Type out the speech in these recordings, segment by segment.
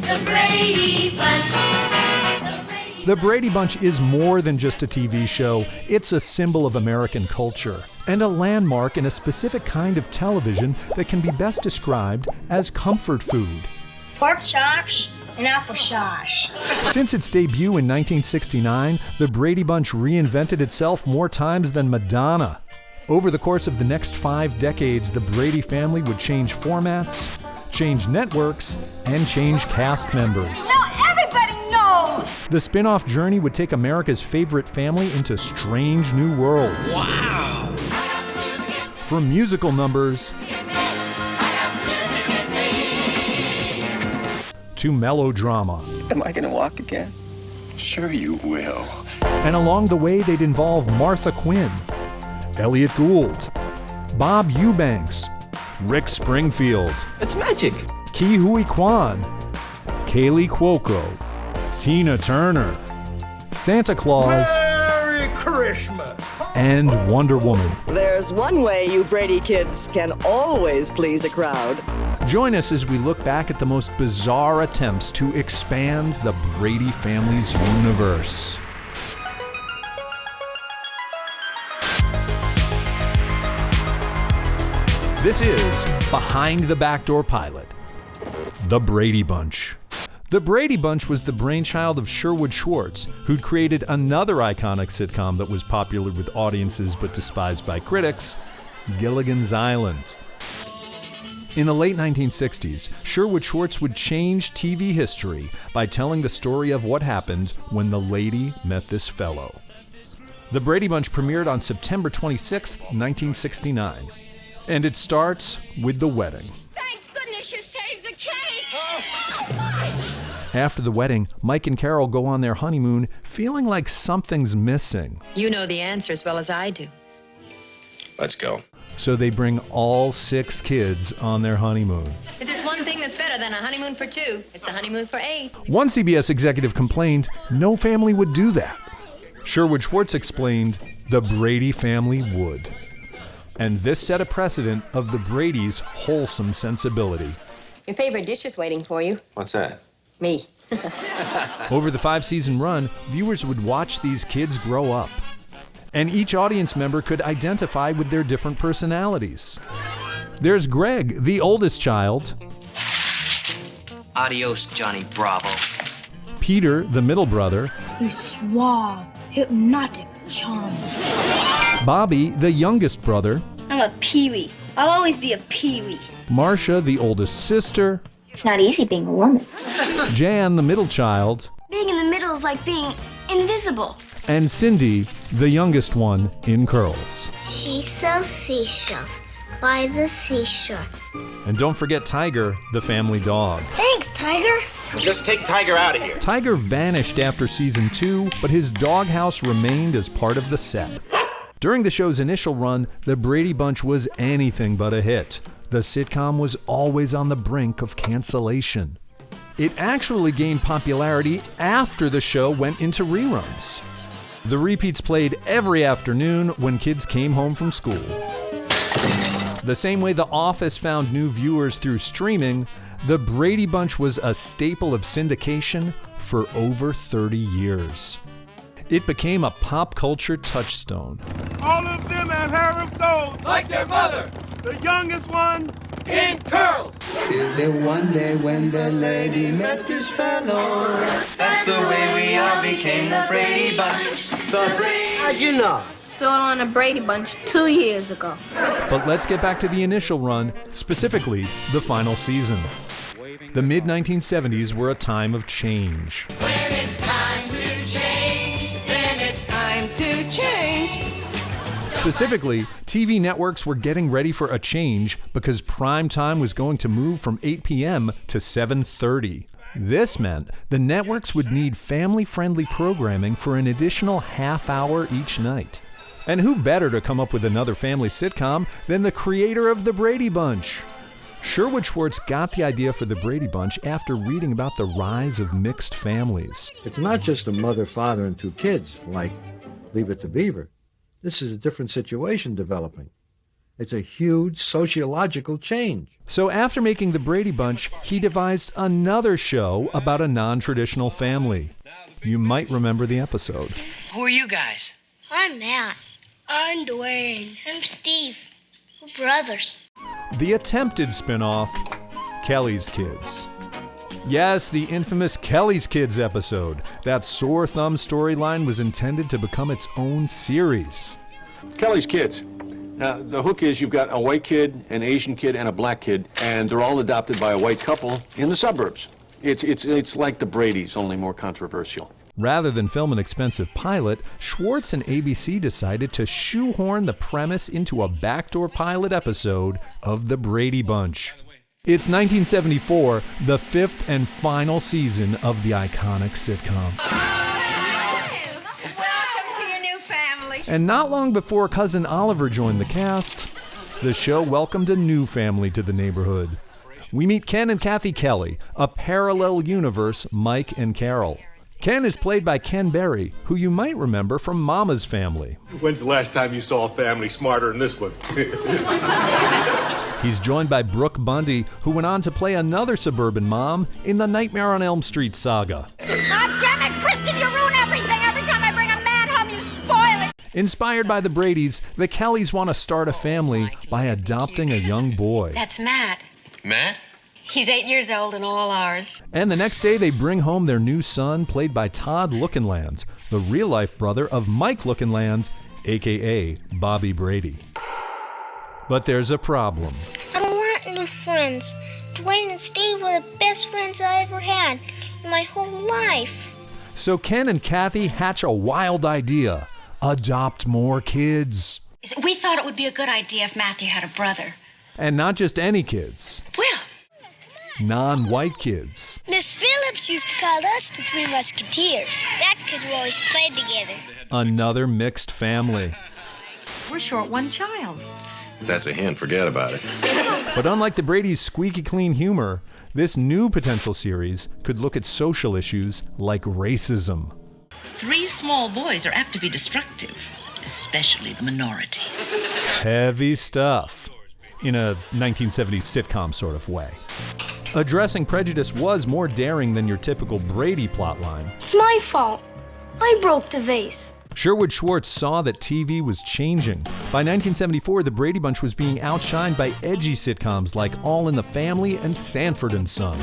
The Brady Bunch. The Brady Bunch is more than just a TV show. It's a symbol of American culture and a landmark in a specific kind of television that can be best described as comfort food. Pork chops and applesauce. Since its debut in 1969, the Brady Bunch reinvented itself more times than Madonna. Over the course of the next 5 decades, the Brady family would change formats, change networks, and change cast members. Now everybody knows! The spin-off journey would take America's favorite family into strange new worlds. Wow! From musical numbers to melodrama. Am I gonna walk again? Sure you will. And along the way, they'd involve Martha Quinn, Elliot Gould, Bob Eubanks, Rick Springfield, It's magic. Ke Huy Quan, Kaylee Cuoco, Tina Turner, Santa Claus, Merry Christmas! and Wonder Woman. There's one way you Brady kids can always please a crowd. Join us as we look back at the most bizarre attempts to expand the Brady family's universe. This is Behind the Backdoor Pilot, The Brady Bunch. The Brady Bunch was the brainchild of Sherwood Schwartz, who'd created another iconic sitcom that was popular with audiences but despised by critics, Gilligan's Island. In the late 1960s, Sherwood Schwartz would change TV history by telling the story of what happened when the lady met this fellow. The Brady Bunch premiered on September 26, 1969. And it starts with the wedding. Thank goodness you saved the cake! After the wedding, Mike and Carol go on their honeymoon feeling like something's missing. You know the answer as well as I do. Let's go. So they bring all 6 kids on their honeymoon. If there's one thing that's better than a honeymoon for 2, it's a honeymoon for 8. One CBS executive complained no family would do that. Sherwood Schwartz explained the Brady family would. And this set a precedent of the Brady's wholesome sensibility. Your favorite dish is waiting for you. What's that? Me. Over the 5-season run, viewers would watch these kids grow up. And each audience member could identify with their different personalities. There's Greg, the oldest child. Adios, Johnny Bravo. Peter, the middle brother. You're suave, hypnotic, charming. Bobby, the youngest brother. I'm a peewee. I'll always be a peewee. Marcia, the oldest sister. It's not easy being a woman. Jan, the middle child. Being in the middle is like being invisible. And Cindy, the youngest one in curls. She sells seashells by the seashore. And don't forget Tiger, the family dog. Thanks, Tiger. Just take Tiger out of here. Tiger vanished after season 2, but his doghouse remained as part of the set. During the show's initial run, the Brady Bunch was anything but a hit. The sitcom was always on the brink of cancellation. It actually gained popularity after the show went into reruns. The repeats played every afternoon when kids came home from school. The same way The Office found new viewers through streaming, the Brady Bunch was a staple of syndication for over 30 years. It became a pop culture touchstone. All of them had hair of gold, like their mother. The youngest one in curls. Till there one day when the lady met this fellow. That's the way we all became the Brady Bunch. The Brady. How'd you know? Saw it on a Brady Bunch 2 years ago. But let's get back to the initial run, specifically the final season. The mid-1970s were a time of change. When it's time to change, then it's time to change. Specifically, TV networks were getting ready for a change because prime time was going to move from 8 p.m. to 7:30. This meant the networks would need family-friendly programming for an additional half hour each night. And who better to come up with another family sitcom than the creator of The Brady Bunch? Sherwood Schwartz got the idea for The Brady Bunch after reading about the rise of mixed families. It's not just a mother, father, and 2 kids, like Leave It to Beaver. This is a different situation developing. It's a huge sociological change. So after making the Brady Bunch, he devised another show about a non-traditional family. You might remember the episode. Who are you guys? I'm Matt. I'm Dwayne. I'm Steve. We're brothers. The attempted spin-off, Kelly's Kids. Yes, the infamous Kelly's Kids episode. That sore thumb storyline was intended to become its own series. Kelly's Kids. Now, the hook is you've got a white kid, an Asian kid, and a black kid, and they're all adopted by a white couple in the suburbs. It's like the Bradys, only more controversial. Rather than film an expensive pilot, Schwartz and ABC decided to shoehorn the premise into a backdoor pilot episode of The Brady Bunch. It's 1974, the fifth and final season of the iconic sitcom. Welcome to your new family. And not long before Cousin Oliver joined the cast, the show welcomed a new family to the neighborhood. We meet Ken and Kathy Kelly, a parallel universe Mike and Carol. Ken is played by Ken Berry, who you might remember from Mama's Family. When's the last time you saw a family smarter than this one? He's joined by Brooke Bundy, who went on to play another suburban mom in the Nightmare on Elm Street saga. God damn it, Kristen, you ruin everything. Every time I bring a man home, you spoil it. Inspired by the Bradys, the Kellys want to start a family by adopting a young boy. That's Matt. Matt? He's 8 years old and all ours. And the next day, they bring home their new son, played by Todd Lookinland, the real-life brother of Mike Lookinland, a.k.a. Bobby Brady. But there's a problem. I don't want new friends. Dwayne and Steve were the best friends I ever had in my whole life. So Ken and Kathy hatch a wild idea. Adopt more kids. We thought it would be a good idea if Matthew had a brother. And not just any kids. Well, non-white kids. Miss Phillips used to call us the Three Musketeers. That's because we always played together. Another mixed family. we're short one child. That's a hint, forget about it. But unlike the Brady's squeaky clean humor, this new potential series could look at social issues like racism. 3 small boys are apt to be destructive, especially the minorities. Heavy stuff, in a 1970s sitcom sort of way. Addressing prejudice was more daring than your typical Brady plotline. It's my fault. I broke the vase. Sherwood Schwartz saw that TV was changing. By 1974, the Brady Bunch was being outshined by edgy sitcoms like All in the Family and Sanford and Son.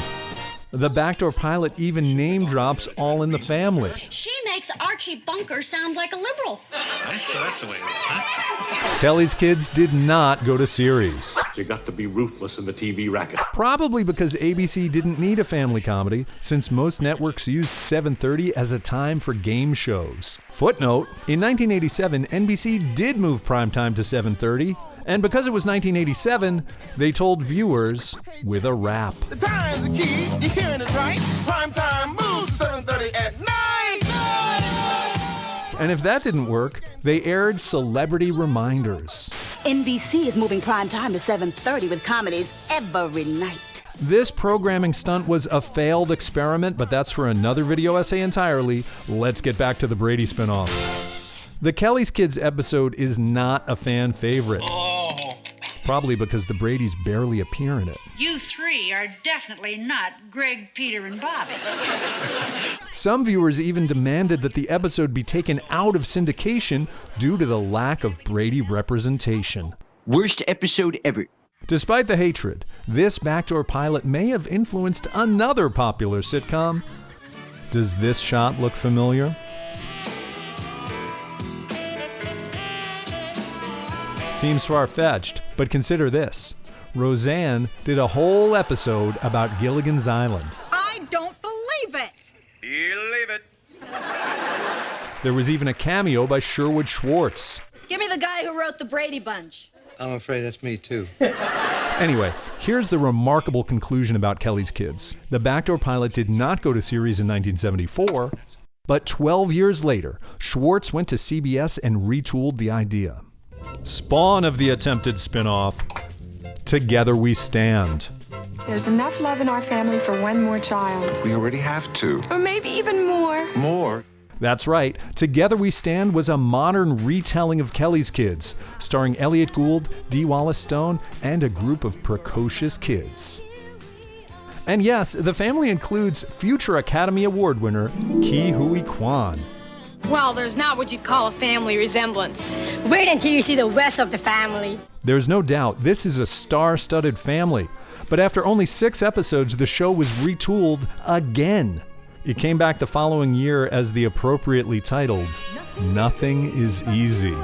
The backdoor pilot even name drops All in the Family. She makes Archie Bunker sound like a liberal. That's the way it is, huh? Kelly's Kids did not go to series. You got to be ruthless in the TV racket. Probably because ABC didn't need a family comedy, since most networks used 7:30 as a time for game shows. Footnote, in 1987, NBC did move primetime to 7:30, and because it was 1987, they told viewers with a rap. The time's the key, you're hearing it right. Prime time moves to 7:30 at night. And if that didn't work, they aired Celebrity Reminders. NBC is moving prime time to 7:30 with comedies every night. This programming stunt was a failed experiment, but that's for another video essay entirely. Let's get back to the Brady spinoffs. The Kelly's Kids episode is not a fan favorite. Probably because the Bradys barely appear in it. You 3 are definitely not Greg, Peter, and Bobby. Some viewers even demanded that the episode be taken out of syndication due to the lack of Brady representation. Worst episode ever. Despite the hatred, this backdoor pilot may have influenced another popular sitcom. Does this shot look familiar? Seems far-fetched, but consider this. Roseanne did a whole episode about Gilligan's Island. I don't believe it! Believe it. There was even a cameo by Sherwood Schwartz. Give me the guy who wrote the Brady Bunch. I'm afraid that's me too. Anyway, here's the remarkable conclusion about Kelly's Kids. The backdoor pilot did not go to series in 1974, but 12 years later, Schwartz went to CBS and retooled the idea. Spawn of the attempted spin-off, Together We Stand. There's enough love in our family for one more child. We already have 2. Or maybe even more. More? That's right, Together We Stand was a modern retelling of Kelly's Kids, starring Elliott Gould, Dee Wallace Stone, and a group of precocious kids. And yes, the family includes future Academy Award winner Ke Huy Quan. Well, there's not what you'd call a family resemblance. Wait until you see the rest of the family. There's no doubt this is a star-studded family, but after only 6 episodes, the show was retooled again. It came back the following year as the appropriately titled Nothing is Easy.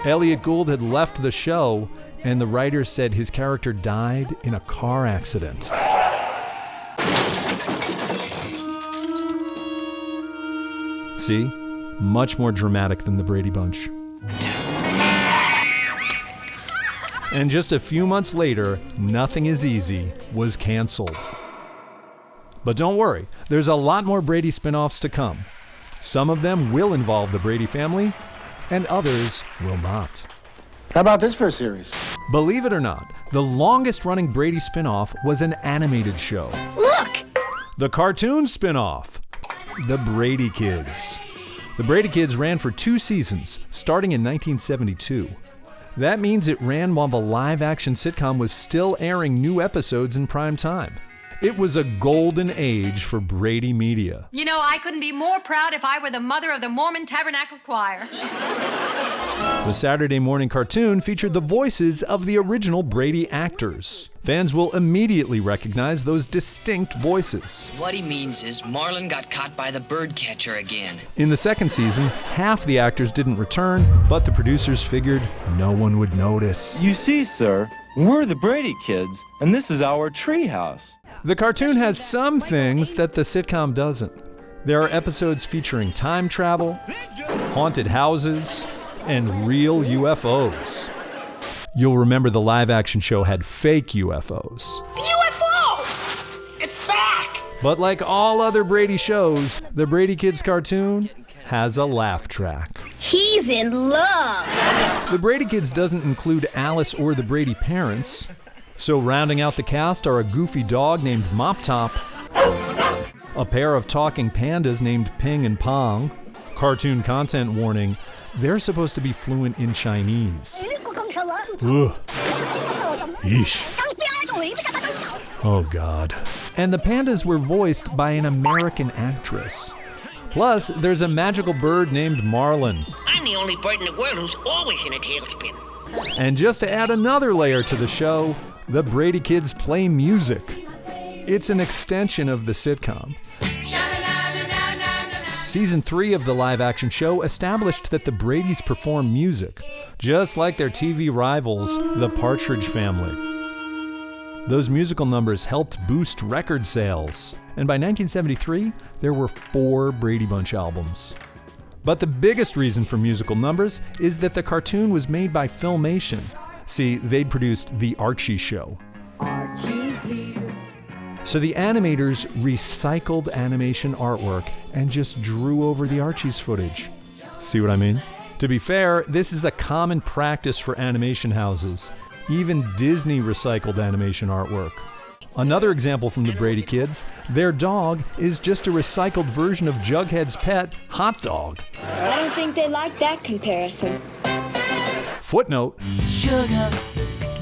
Elliott Gould had left the show, and the writers said his character died in a car accident. See? Much more dramatic than the Brady Bunch. And just a few months later, Nothing is Easy was canceled. But don't worry, there's a lot more Brady spin-offs to come. Some of them will involve the Brady family, and others will not. How about this for a series? Believe it or not, the longest-running Brady spin-off was an animated show. Look! The cartoon spin-off, The Brady Kids. The Brady Kids ran for 2 seasons, starting in 1972. That means it ran while the live-action sitcom was still airing new episodes in prime time. It was a golden age for Brady media. You know, I couldn't be more proud if I were the mother of the Mormon Tabernacle Choir. The Saturday morning cartoon featured the voices of the original Brady actors. Fans will immediately recognize those distinct voices. What he means is Marlin got caught by the bird catcher again. In the second season, half the actors didn't return, but the producers figured no one would notice. You see, sir, we're the Brady Kids, and this is our treehouse. The cartoon has some things that the sitcom doesn't. There are episodes featuring time travel, haunted houses, and real UFOs. You'll remember the live-action show had fake UFOs. The UFO! It's back! But like all other Brady shows, the Brady Kids cartoon has a laugh track. He's in love! The Brady Kids doesn't include Alice or the Brady parents. So rounding out the cast are a goofy dog named Mop Top, a pair of talking pandas named Ping and Pong. Cartoon content warning, they're supposed to be fluent in Chinese. Ugh. Yeesh. Oh God. And the pandas were voiced by an American actress. Plus, there's a magical bird named Marlin. I'm the only bird in the world who's always in a tailspin. And just to add another layer to the show, the Brady Kids play music. It's an extension of the sitcom. Season 3 of the live-action show established that the Bradys perform music, just like their TV rivals, the Partridge Family. Those musical numbers helped boost record sales, and by 1973, there were 4 Brady Bunch albums. But the biggest reason for musical numbers is that the cartoon was made by Filmation. See, they'd produced The Archie Show. So the animators recycled animation artwork and just drew over the Archie's footage. See what I mean? To be fair, this is a common practice for animation houses. Even Disney recycled animation artwork. Another example from the Brady Kids, their dog is just a recycled version of Jughead's pet, Hot Dog. I don't think they like that comparison. Footnote, Sugar.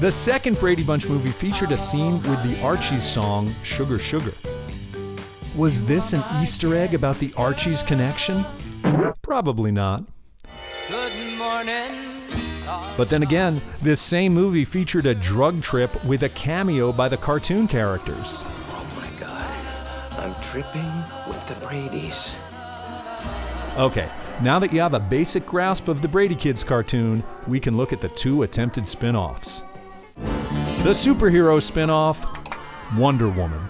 The second Brady Bunch movie featured a scene with the Archies song, Sugar Sugar. Was this an Easter egg about the Archies connection? Probably not. Good morning. But then again, this same movie featured a drug trip with a cameo by the cartoon characters. Oh my God, I'm tripping with the Bradys. Okay, now that you have a basic grasp of the Brady Kids cartoon, we can look at the 2 attempted spin-offs. The superhero spin-off, Wonder Woman.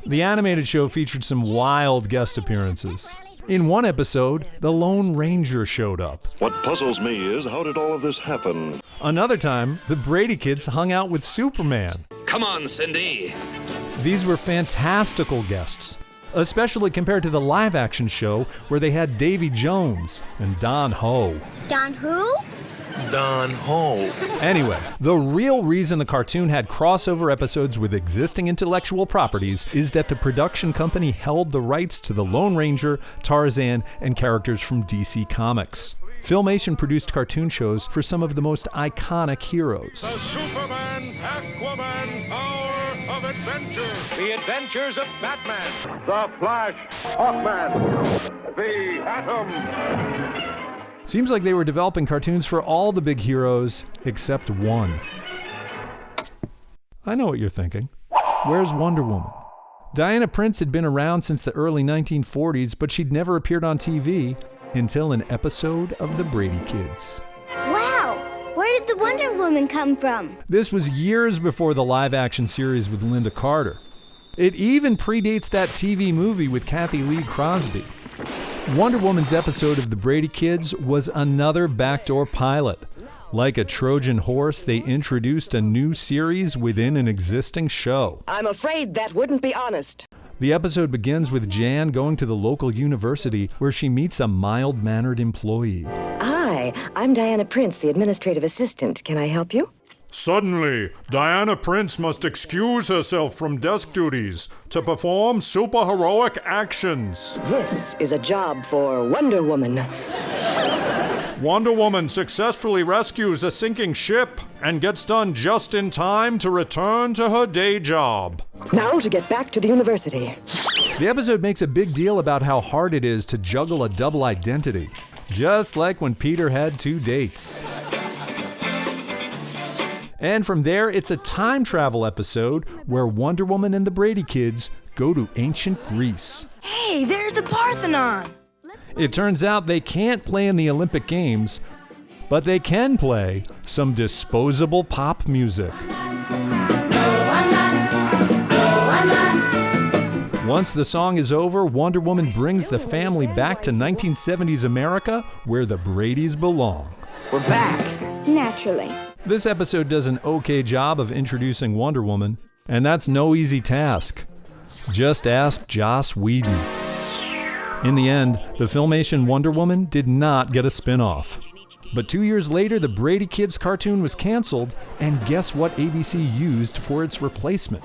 The animated show featured some wild guest appearances. In one episode, the Lone Ranger showed up. What puzzles me is, how did all of this happen? Another time, the Brady Kids hung out with Superman. Come on, Cindy. These were fantastical guests, especially compared to the live-action show where they had Davy Jones and Don Ho. Don who? Don Ho. Anyway, the real reason the cartoon had crossover episodes with existing intellectual properties is that the production company held the rights to the Lone Ranger, Tarzan, and characters from DC Comics. Filmation produced cartoon shows for some of the most iconic heroes. The Superman, Aquaman, Power of Adventure. The Adventures of Batman. The Flash, Hawkman. The Atom. Seems like they were developing cartoons for all the big heroes except one. I know what you're thinking. Where's Wonder Woman? Diana Prince had been around since the early 1940s, but she'd never appeared on TV until an episode of The Brady Kids. Wow! Where did the Wonder Woman come from? This was years before the live-action series with Linda Carter. It even predates that TV movie with Kathy Lee Crosby. Wonder Woman's episode of The Brady Kids was another backdoor pilot. Like a Trojan horse, they introduced a new series within an existing show. I'm afraid that wouldn't be honest. The episode begins with Jan going to the local university where she meets a mild-mannered employee. Hi, I'm Diana Prince, the administrative assistant. Can I help you? Suddenly, Diana Prince must excuse herself from desk duties to perform superheroic actions. This is a job for Wonder Woman. Wonder Woman successfully rescues a sinking ship and gets done just in time to return to her day job. Now to get back to the university. The episode makes a big deal about how hard it is to juggle a double identity, just like when Peter had 2 dates. And from there, it's a time travel episode where Wonder Woman and the Brady Kids go to ancient Greece. Hey, there's the Parthenon! It turns out they can't play in the Olympic Games, but they can play some disposable pop music. Once the song is over, Wonder Woman brings the family back to 1970s America, where the Bradys belong. We're back. Naturally. This episode does an okay job of introducing Wonder Woman, and that's no easy task. Just ask Joss Whedon. In the end, the Filmation Wonder Woman did not get a spin-off. But 2 years later, the Brady Kids cartoon was canceled, and guess what ABC used for its replacement?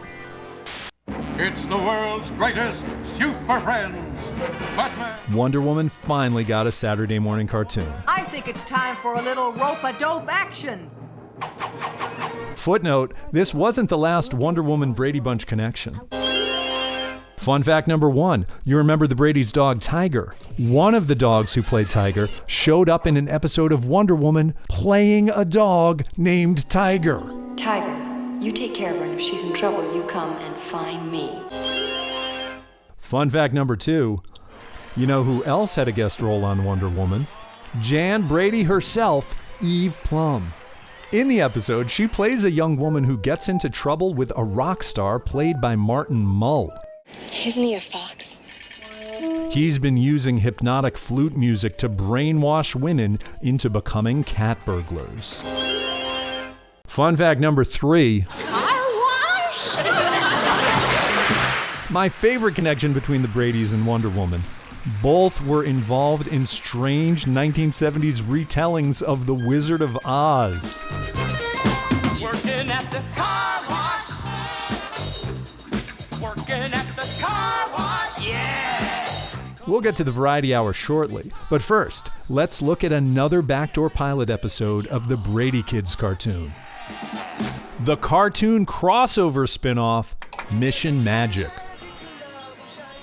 It's the world's greatest super friends, Batman. Wonder Woman finally got a Saturday morning cartoon. I think it's time for a little rope-a-dope action. Footnote, this wasn't the last Wonder Woman Brady Bunch connection. Fun fact number 1, you remember the Brady's dog Tiger. One of the dogs who played Tiger showed up in an episode of Wonder Woman playing a dog named Tiger. Tiger, you take care of her, and if she's in trouble, you come and find me. Fun fact number 2, you know who else had a guest role on Wonder Woman? Jan Brady herself, Eve Plum. In the episode, she plays a young woman who gets into trouble with a rock star played by Martin Mull. Isn't he a fox? He's been using hypnotic flute music to brainwash women into becoming cat burglars. Fun fact number 3. My favorite connection between the Bradys and Wonder Woman. Both were involved in strange 1970s retellings of The Wizard of Oz. Working at the car wash. Working at the car wash. Yeah. We'll get to the Variety Hour shortly, but first, let's look at another backdoor pilot episode of the Brady Kids cartoon. The cartoon crossover spin-off, Mission Magic.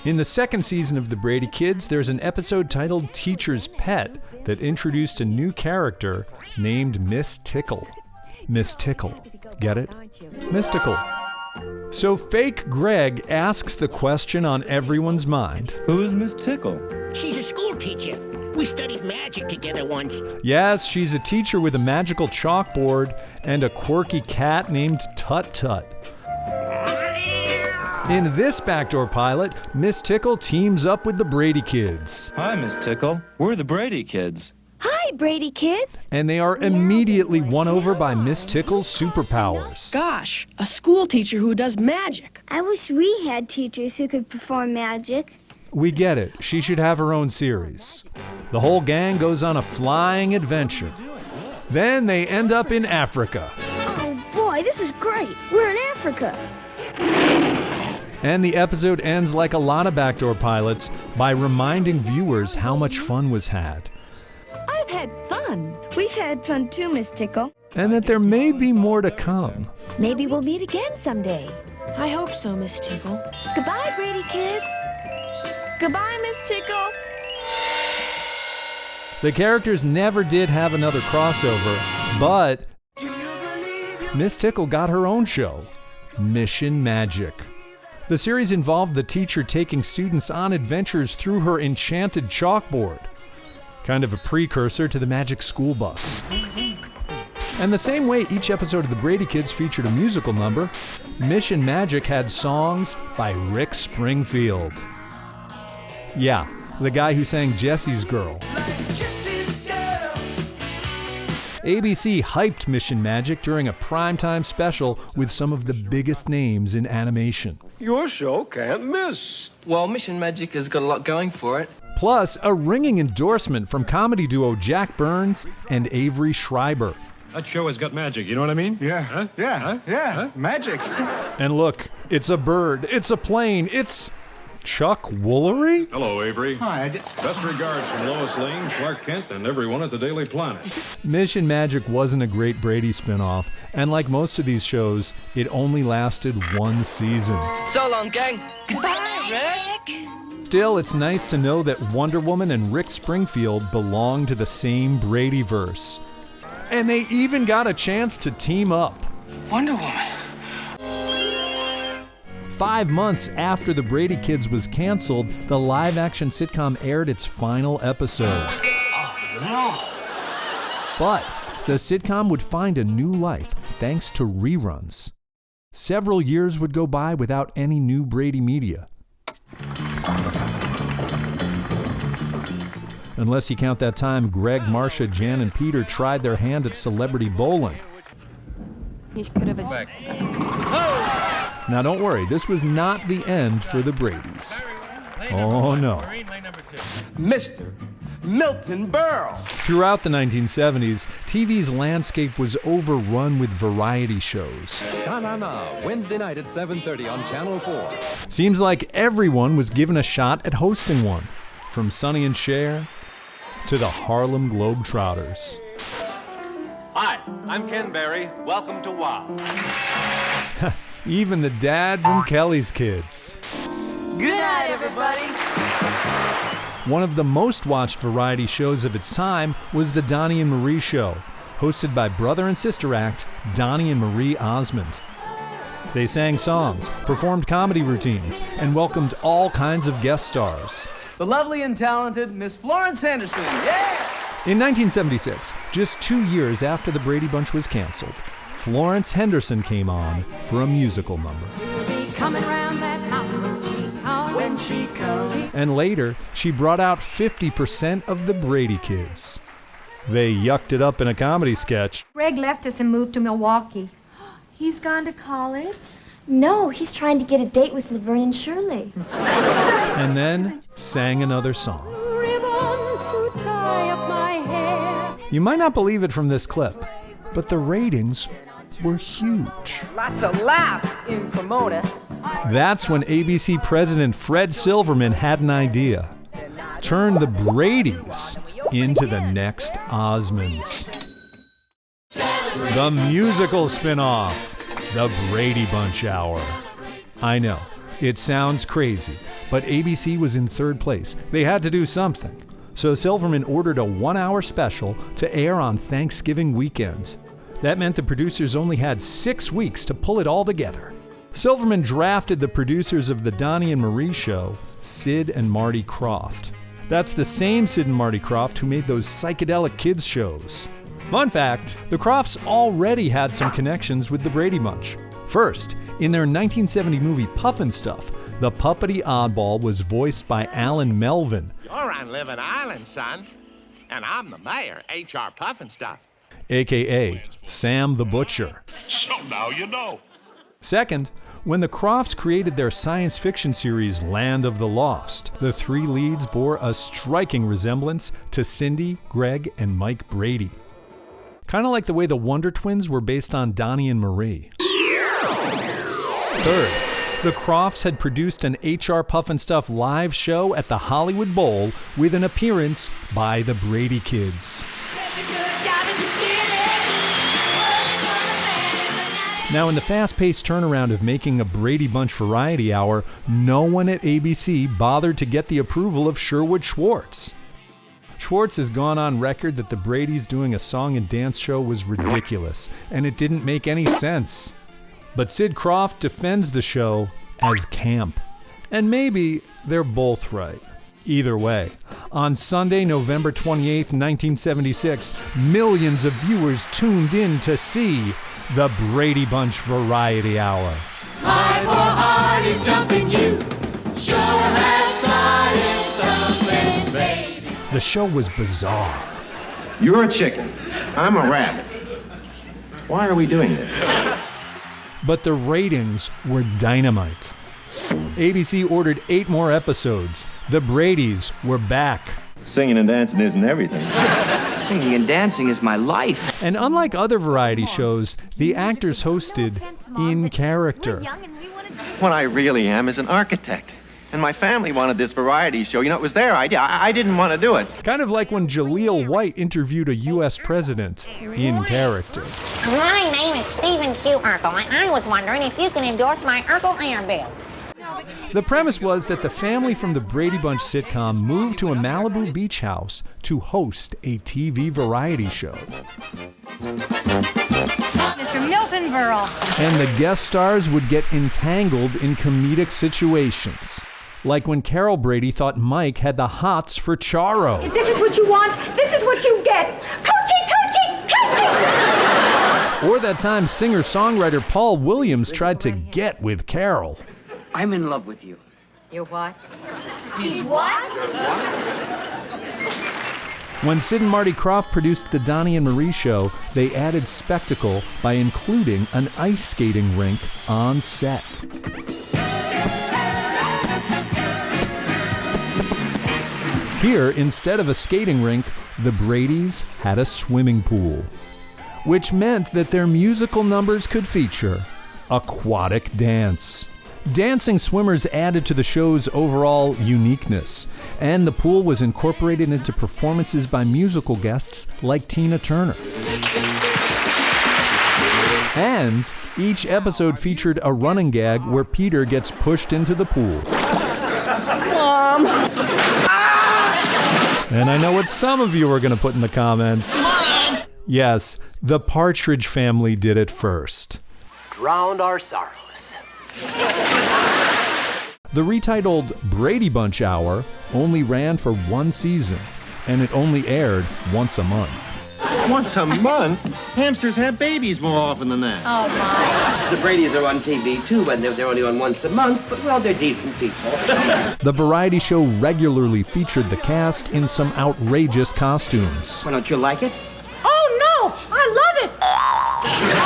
In the second season of The Brady Kids, there's an episode titled Teacher's Pet that introduced a new character named Miss Tickle. Miss Tickle. Get it? Mystical. So fake Greg asks the question on everyone's mind. Who is Miss Tickle? She's a school teacher. We studied magic together once. Yes, she's a teacher with a magical chalkboard and a quirky cat named Tut Tut. In this backdoor pilot, Miss Tickle teams up with the Brady Kids. Hi, Miss Tickle. We're the Brady Kids. Hi, Brady Kids. And they are immediately won over by Miss Tickle's superpowers. Gosh, a school teacher who does magic. I wish we had teachers who could perform magic. We get it. She should have her own series. The whole gang goes on a flying adventure. Then they end up in Africa. Oh boy, this is great. We're in Africa. And the episode ends like a lot of backdoor pilots by reminding viewers how much fun was had. I've had fun. We've had fun too, Miss Tickle. And that there may be more to come. Maybe we'll meet again someday. I hope so, Miss Tickle. Goodbye, Brady kids. Goodbye, Miss Tickle. The characters never did have another crossover, but Miss Tickle got her own show, Mission Magic. The series involved the teacher taking students on adventures through her enchanted chalkboard, kind of a precursor to the Magic School Bus. And the same way each episode of the Brady Kids featured a musical number, Mission Magic had songs by Rick Springfield. Yeah, the guy who sang Jessie's Girl. ABC hyped Mission Magic during a primetime special with some of the biggest names in animation. Your show can't miss. Well, Mission Magic has got a lot going for it. Plus, a ringing endorsement from comedy duo Jack Burns and Avery Schreiber. That show has got magic, you know what I mean? Yeah. Huh? Yeah. Huh? Yeah. Huh? Magic. And look, it's a bird, it's a plane, it's Chuck Woolery? Hello, Avery. Hi. Best regards from Lois Lane, Clark Kent, and everyone at the Daily Planet. Mission Magic wasn't a great Brady spinoff, and like most of these shows, it only lasted one season. So long, gang. Goodbye, Rick. Still, it's nice to know that Wonder Woman and Rick Springfield belong to the same Bradyverse. And they even got a chance to team up. Wonder Woman. 5 months after The Brady Kids was canceled, the live-action sitcom aired its final episode. Oh, no. But the sitcom would find a new life thanks to reruns. Several years would go by without any new Brady media. Unless you count that time Greg, Marcia, Jan, and Peter tried their hand at celebrity bowling. Now don't worry, this was not the end for the Bradys. Oh no. Mr. Milton Berle. Throughout the 1970s, TV's landscape was overrun with variety shows. Wednesday night at 7:30 on Channel 4. Seems like everyone was given a shot at hosting one, from Sonny and Cher to the Harlem Globetrotters. Hi, I'm Ken Berry. Welcome to WOW. Even the dad from Kelly's Kids. Good night, everybody. One of the most watched variety shows of its time was The Donnie and Marie Show, hosted by brother and sister act Donnie and Marie Osmond. They sang songs, performed comedy routines, and welcomed all kinds of guest stars. The lovely and talented Miss Florence Henderson. Yeah! In 1976, just 2 years after the Brady Bunch was canceled, Florence Henderson came on for a musical number. When she comes. And later, she brought out 50% of the Brady Kids. They yucked it up in a comedy sketch. Greg left us and moved to Milwaukee. He's gone to college? No, he's trying to get a date with Laverne and Shirley. And then sang another song. Ribbons to tie up my hair. You might not believe it from this clip, but the ratings were huge. Lots of laughs in Pomona. That's when ABC president Fred Silverman had an idea. Turn the Bradys into the next Osmonds. The musical spin-off, The Brady Bunch Hour. I know, it sounds crazy, but ABC was in third place. They had to do something. So Silverman ordered a 1-hour special to air on Thanksgiving weekend. That meant the producers only had 6 weeks to pull it all together. Silverman drafted the producers of the Donnie and Marie Show, Sid and Marty Krofft. That's the same Sid and Marty Krofft who made those psychedelic kids shows. Fun fact, the Crofts already had some connections with the Brady Bunch. First, in their 1970 movie Puffin' Stuff, the puppety oddball was voiced by Alan Melvin. You're on Living Island, son. And I'm the mayor, H.R. Puffinstuff. A.K.A. Sam the Butcher. So now you know. Second, when the Crofts created their science fiction series Land of the Lost, the 3 leads bore a striking resemblance to Cindy, Greg, and Mike Brady. Kind of like the way the Wonder Twins were based on Donnie and Marie. Third, the Crofts had produced an H.R. Pufnstuf live show at the Hollywood Bowl with an appearance by the Brady Kids. Now, in the fast-paced turnaround of making a Brady Bunch variety hour, no one at ABC bothered to get the approval of Sherwood Schwartz. Schwartz has gone on record that the Bradys doing a song and dance show was ridiculous, and it didn't make any sense. But Sid Croft defends the show as camp. And maybe they're both right. Either way, on Sunday, November 28th, 1976, millions of viewers tuned in to see the Brady Bunch Variety Hour. My poor heart is jumping, you sure have started something, baby. The show was bizarre. You're a chicken. I'm a rabbit. Why are we doing this? But the ratings were dynamite. ABC ordered 8 more episodes. The Bradys were back. Singing and dancing isn't everything. Singing and dancing is my life. And unlike other variety shows, the actors hosted in character. What I really am is an architect. And my family wanted this variety show. You know, it was their idea. I didn't want to do it. Kind of like when Jaleel White interviewed a U.S. president in character. My name is Stephen Q. Urkel, and I was wondering if you can endorse my Urkel Air Bill. The premise was that the family from the Brady Bunch sitcom moved to a Malibu beach house to host a TV variety show. Mr. Milton Berle. And the guest stars would get entangled in comedic situations. Like when Carol Brady thought Mike had the hots for Charo. If this is what you want, this is what you get. Coaching, coaching, coaching! Or that time singer-songwriter Paul Williams tried to get with Carol. I'm in love with you. You what? He's what? When Sid and Marty Krofft produced the Donnie and Marie show, they added spectacle by including an ice skating rink on set. Here, instead of a skating rink, the Bradys had a swimming pool, which meant that their musical numbers could feature aquatic dance. Dancing swimmers added to the show's overall uniqueness, and the pool was incorporated into performances by musical guests like Tina Turner. And each episode featured a running gag where Peter gets pushed into the pool. Mom! And I know what some of you are going to put in the comments. Mom! Yes, the Partridge Family did it first. Drowned our sorrows. The retitled Brady Bunch Hour only ran for 1 season, and it only aired once a month. Once a month? Hamsters have babies more often than that. Oh, my. The Bradys are on TV, too, and they're only on once a month, but, well, they're decent people. The variety show regularly featured the cast in some outrageous costumes. Why don't you like it? Oh, no! I love it!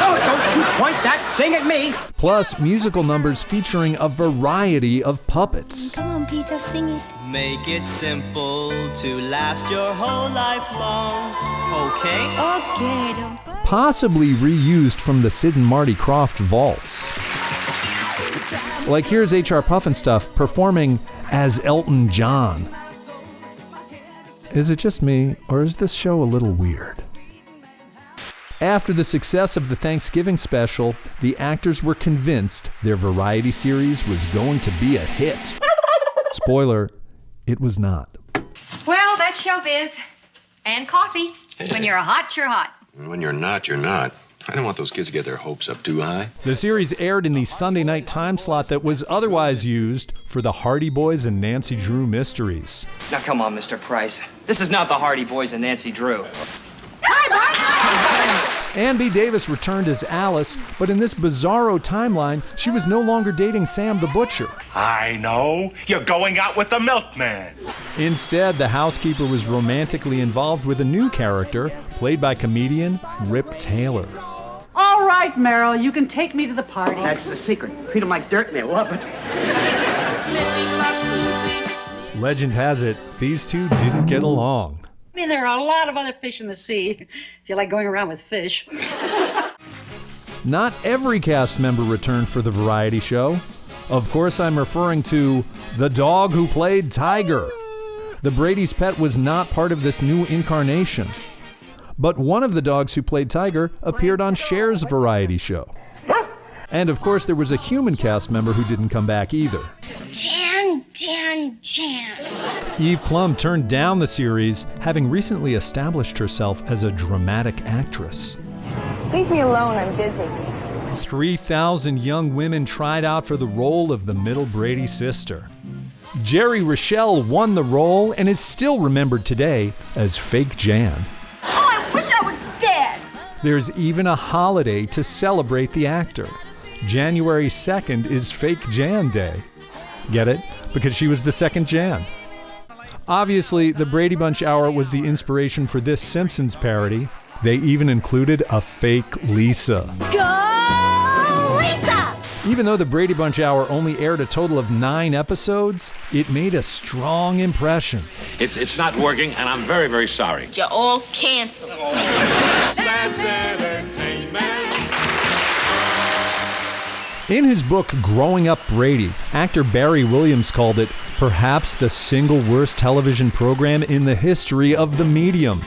Oh, don't you point that thing at me! Plus, musical numbers featuring a variety of puppets. Come on, Peter, sing it. Make it simple to last your whole life long. Okay? Okay. Possibly reused from the Sid and Marty Krofft vaults. Like here's H.R. Pufnstuf performing as Elton John. Is it just me, or is this show a little weird? After the success of the Thanksgiving special, the actors were convinced their variety series was going to be a hit. Spoiler, it was not. Well, that's showbiz. And coffee. When you're hot, you're hot. When you're not, you're not. I don't want those kids to get their hopes up too high. The series aired in the Sunday night time slot that was otherwise used for the Hardy Boys and Nancy Drew mysteries. Now, come on, Mr. Price. This is not the Hardy Boys and Nancy Drew. Ann B. Davis returned as Alice, but in this bizarro timeline, she was no longer dating Sam the Butcher. I know. You're going out with the milkman. Instead, the housekeeper was romantically involved with a new character, played by comedian Rip Taylor. All right, Meryl, you can take me to the party. That's the secret. Treat them like dirt and they love it. Legend has it, these two didn't get along. I mean, there are a lot of other fish in the sea, if you like going around with fish. Not every cast member returned for the variety show. Of course, I'm referring to the dog who played Tiger. The Brady's pet was not part of this new incarnation. But one of the dogs who played Tiger appeared on Cher's variety show. And of course, there was a human cast member who didn't come back either. Jan. Eve Plum turned down the series, having recently established herself as a dramatic actress. Leave me alone, I'm busy. 3,000 young women tried out for the role of the middle Brady sister. Jerry Rochelle won the role and is still remembered today as Fake Jan. Oh, I wish I was dead! There's even a holiday to celebrate the actor. January 2nd is Fake Jan Day. Get it? Because she was the second Jan. Obviously, the Brady Bunch Hour was the inspiration for this Simpsons parody. They even included a fake Lisa. Go, Lisa! Even though the Brady Bunch Hour only aired a total of 9 episodes, it made a strong impression. It's not working, and I'm very, very sorry. You're all canceled. That's entertainment. In his book, Growing Up Brady, actor Barry Williams called it perhaps the single worst television program in the history of the medium.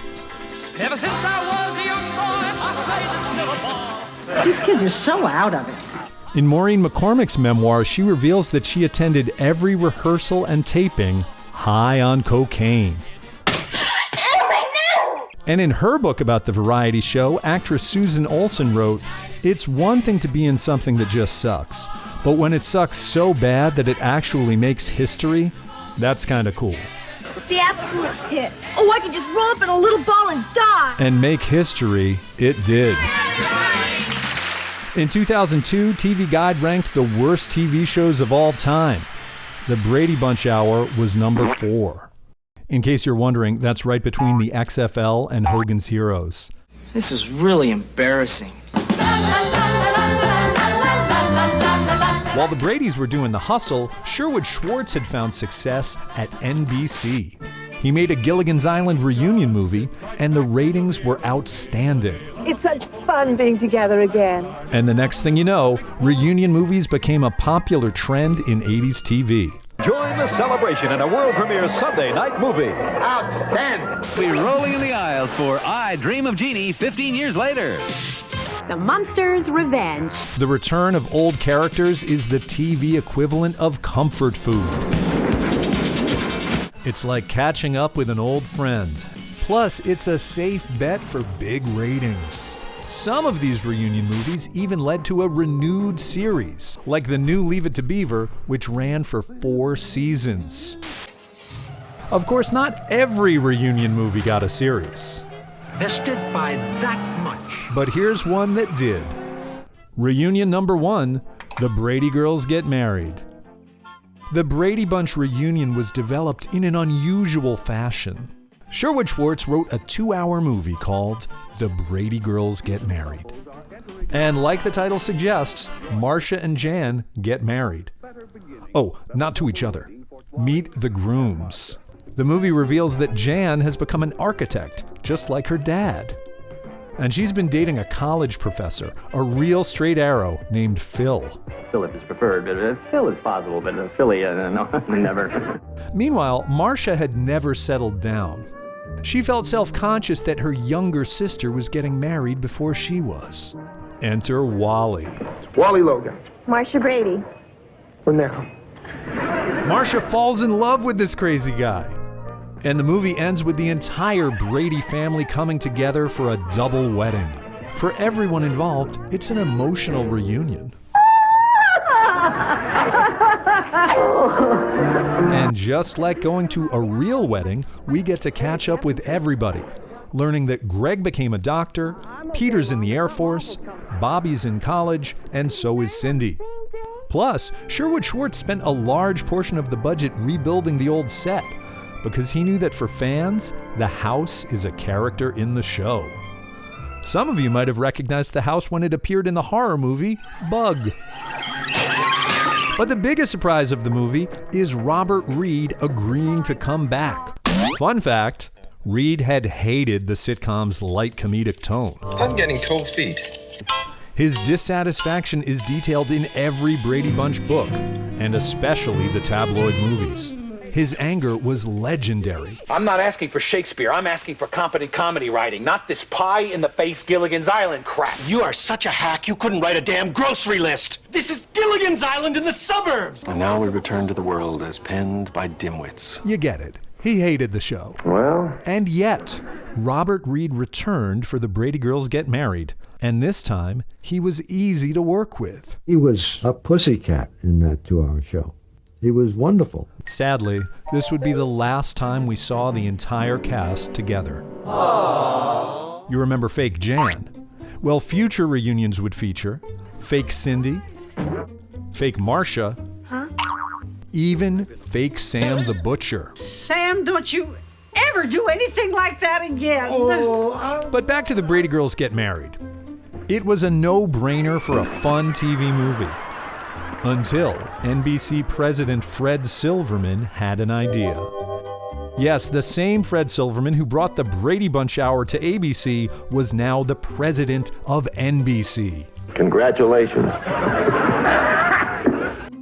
Ever since I was a young boy, I played the silver ball. These kids are so out of it. In Maureen McCormick's memoir, she reveals that she attended every rehearsal and taping high on cocaine. And in her book about the variety show, actress Susan Olsen wrote, "It's one thing to be in something that just sucks, but when it sucks so bad that it actually makes history, that's kind of cool." The absolute hit. Oh, I could just roll up in a little ball and die. And make history, it did. In 2002, TV Guide ranked the worst TV shows of all time. The Brady Bunch Hour was number 4. In case you're wondering, that's right between the XFL and Hogan's Heroes. This is really embarrassing. While the Bradys were doing the hustle, Sherwood Schwartz had found success at NBC. He made a Gilligan's Island reunion movie, and the ratings were outstanding. It's such fun being together again. And the next thing you know, reunion movies became a popular trend in 80s TV. Join the celebration in a world premiere Sunday night movie. Outstanding. We're rolling in the aisles for I Dream of Jeannie 15 years later. The Monsters' Revenge. The return of old characters is the TV equivalent of comfort food. It's like catching up with an old friend. Plus, it's a safe bet for big ratings. Some of these reunion movies even led to a renewed series, like the new Leave It to Beaver, which ran for 4 seasons. Of course, not every reunion movie got a series. Bested by that much. But here's one that did. Reunion number 1, The Brady Girls Get Married. The Brady Bunch reunion was developed in an unusual fashion. Sherwood Schwartz wrote a 2-hour movie called The Brady Girls Get Married. And like the title suggests, Marcia and Jan get married. Oh, not to each other. Meet the grooms. The movie reveals that Jan has become an architect, just like her dad. And she's been dating a college professor, a real straight arrow named Phil. Philip is preferred, but Phil is possible, but Philly, no, never. Meanwhile, Marcia had never settled down. She felt self-conscious that her younger sister was getting married before she was. Enter Wally. Wally Logan. Marcia Brady. For now. Marcia falls in love with this crazy guy. And the movie ends with the entire Brady family coming together for a double wedding. For everyone involved, it's an emotional reunion. And just like going to a real wedding, we get to catch up with everybody, learning that Greg became a doctor, Peter's in the Air Force, Bobby's in college, and so is Cindy. Plus, Sherwood Schwartz spent a large portion of the budget rebuilding the old set, because he knew that for fans, the house is a character in the show. Some of you might have recognized the house when it appeared in the horror movie Bug. But the biggest surprise of the movie is Robert Reed agreeing to come back. Fun fact, Reed had hated the sitcom's light comedic tone. I'm getting cold feet. His dissatisfaction is detailed in every Brady Bunch book, and especially the tabloid movies. His anger was legendary. I'm not asking for Shakespeare. I'm asking for competent comedy writing, not this pie-in-the-face Gilligan's Island crap. You are such a hack, you couldn't write a damn grocery list. This is Gilligan's Island in the suburbs. And now we return to the world as penned by dimwits. You get it. He hated the show. Well? And yet, Robert Reed returned for The Brady Girls Get Married, and this time, he was easy to work with. He was a pussycat in that 2-hour show. He was wonderful. Sadly, this would be the last time we saw the entire cast together. Aww. You remember Fake Jan? Well, future reunions would feature Fake Cindy, Fake Marcia, even Fake Sam the Butcher. Sam, don't you ever do anything like that again. But back to The Brady Girls Get Married. It was a no-brainer for a fun TV movie. Until NBC president Fred Silverman had an idea. Yes, the same Fred Silverman who brought the Brady Bunch Hour to ABC was now the president of NBC. Congratulations.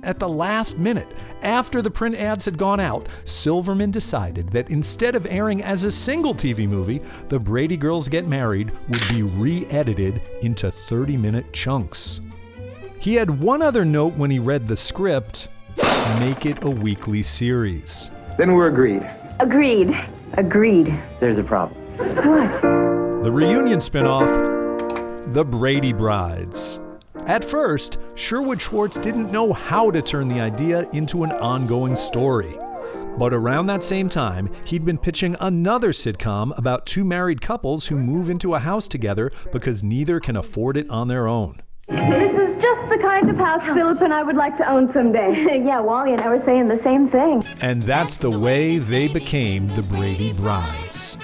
At the last minute, after the print ads had gone out, Silverman decided that instead of airing as a single TV movie, The Brady Girls Get Married would be re-edited into 30-minute chunks. He had one other note when he read the script: make it a weekly series. Then we're agreed. Agreed. Agreed. There's a problem. What? The reunion spinoff, The Brady Brides. At first, Sherwood Schwartz didn't know how to turn the idea into an ongoing story. But around that same time, he'd been pitching another sitcom about two married couples who move into a house together because neither can afford it on their own. This is just the kind of house Philip and I would like to own someday. Yeah, Wally and I were saying the same thing. And that's the way they became the Brady Brides.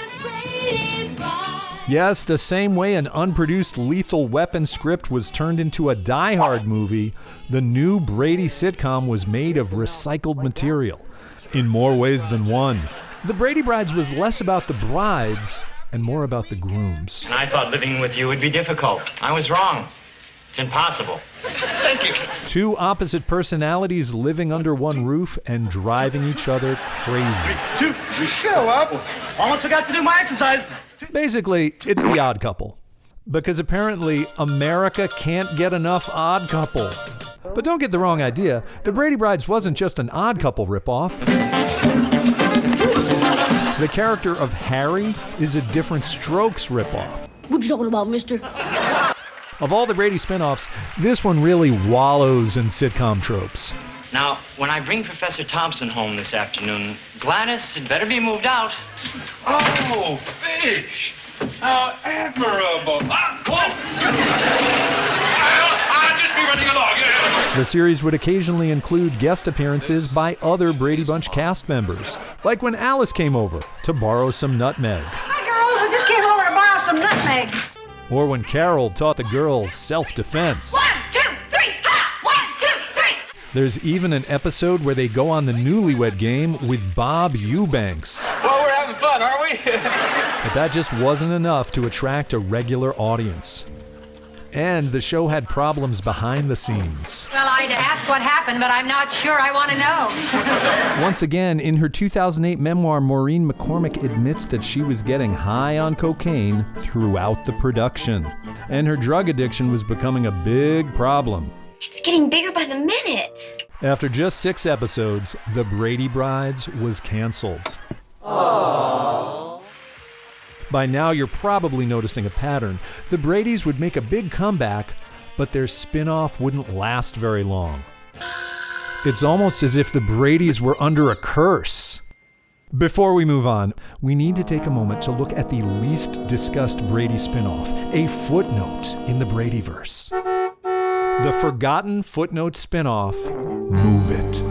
Yes, the same way an unproduced Lethal Weapon script was turned into a Die Hard movie, the new Brady sitcom was made of recycled material, in more ways than one. The Brady Brides was less about the brides and more about the grooms. And I thought living with you would be difficult. I was wrong. It's impossible. Thank you. Two opposite personalities living under one roof and driving each other crazy. Fill up. Almost forgot to do my exercise. Basically, it's The Odd Couple. Because apparently, America can't get enough Odd Couple. But don't get the wrong idea, The Brady Brides wasn't just an Odd Couple ripoff. The character of Harry is a Different Strokes ripoff. What you talking about, mister? Of all the Brady spinoffs, this one really wallows in sitcom tropes. Now, when I bring Professor Thompson home this afternoon, Gladys had better be moved out. Oh, fish! How admirable! I'll just be running along. The series would occasionally include guest appearances by other Brady Bunch cast members, like when Alice came over to borrow some nutmeg. Hi, girls. I just came over to borrow some nutmeg. Or when Carol taught the girls self-defense. 1, 2, 3, ha! 1, 2, 3. There's even an episode where they go on the Newlywed Game with Bob Eubanks. Well, we're having fun, aren't we? But that just wasn't enough to attract a regular audience. And the show had problems behind the scenes. Well, I'd ask what happened, but I'm not sure I want to know. Once again, in her 2008 memoir, Maureen McCormick admits that she was getting high on cocaine throughout the production. And her drug addiction was becoming a big problem. It's getting bigger by the minute. After just 6 episodes, The Brady Brides was canceled. Aww. By now, you're probably noticing a pattern. The Bradys would make a big comeback, but their spin-off wouldn't last very long. It's almost as if the Bradys were under a curse. Before we move on, we need to take a moment to look at the least discussed Brady spin-off, a footnote in the Bradyverse. The forgotten footnote spin-off, Move It.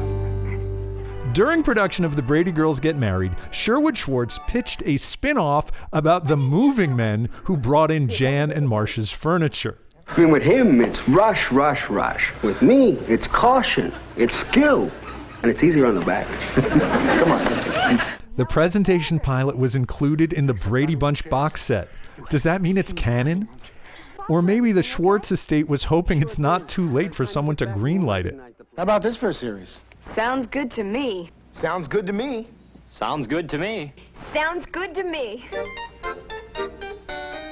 During production of The Brady Girls Get Married, Sherwood Schwartz pitched a spin-off about the moving men who brought in Jan and Marcia's furniture. I mean, with him, it's rush, rush, rush. With me, it's caution, it's skill, and it's easier on the back. Come on. The presentation pilot was included in the Brady Bunch box set. Does that mean it's canon? Or maybe the Schwartz estate was hoping it's not too late for someone to greenlight it. How about this for a series? Sounds good to me. Sounds good to me. Sounds good to me. Sounds good to me.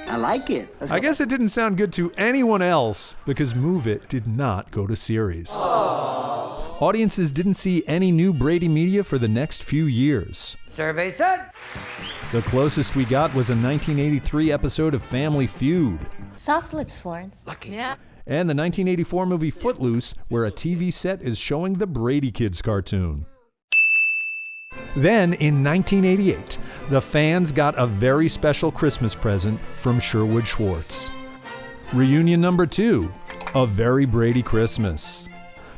I like it. I guess it didn't sound good to anyone else because Move It did not go to series. Audiences didn't see any new Brady media for the next few years. Survey said. The closest we got was a 1983 episode of Family Feud. Soft lips, Florence. Lucky. Yeah. And the 1984 movie Footloose, where a TV set is showing the Brady Kids cartoon. Then, in 1988, the fans got a very special Christmas present from Sherwood Schwartz. Reunion number 2, A Very Brady Christmas.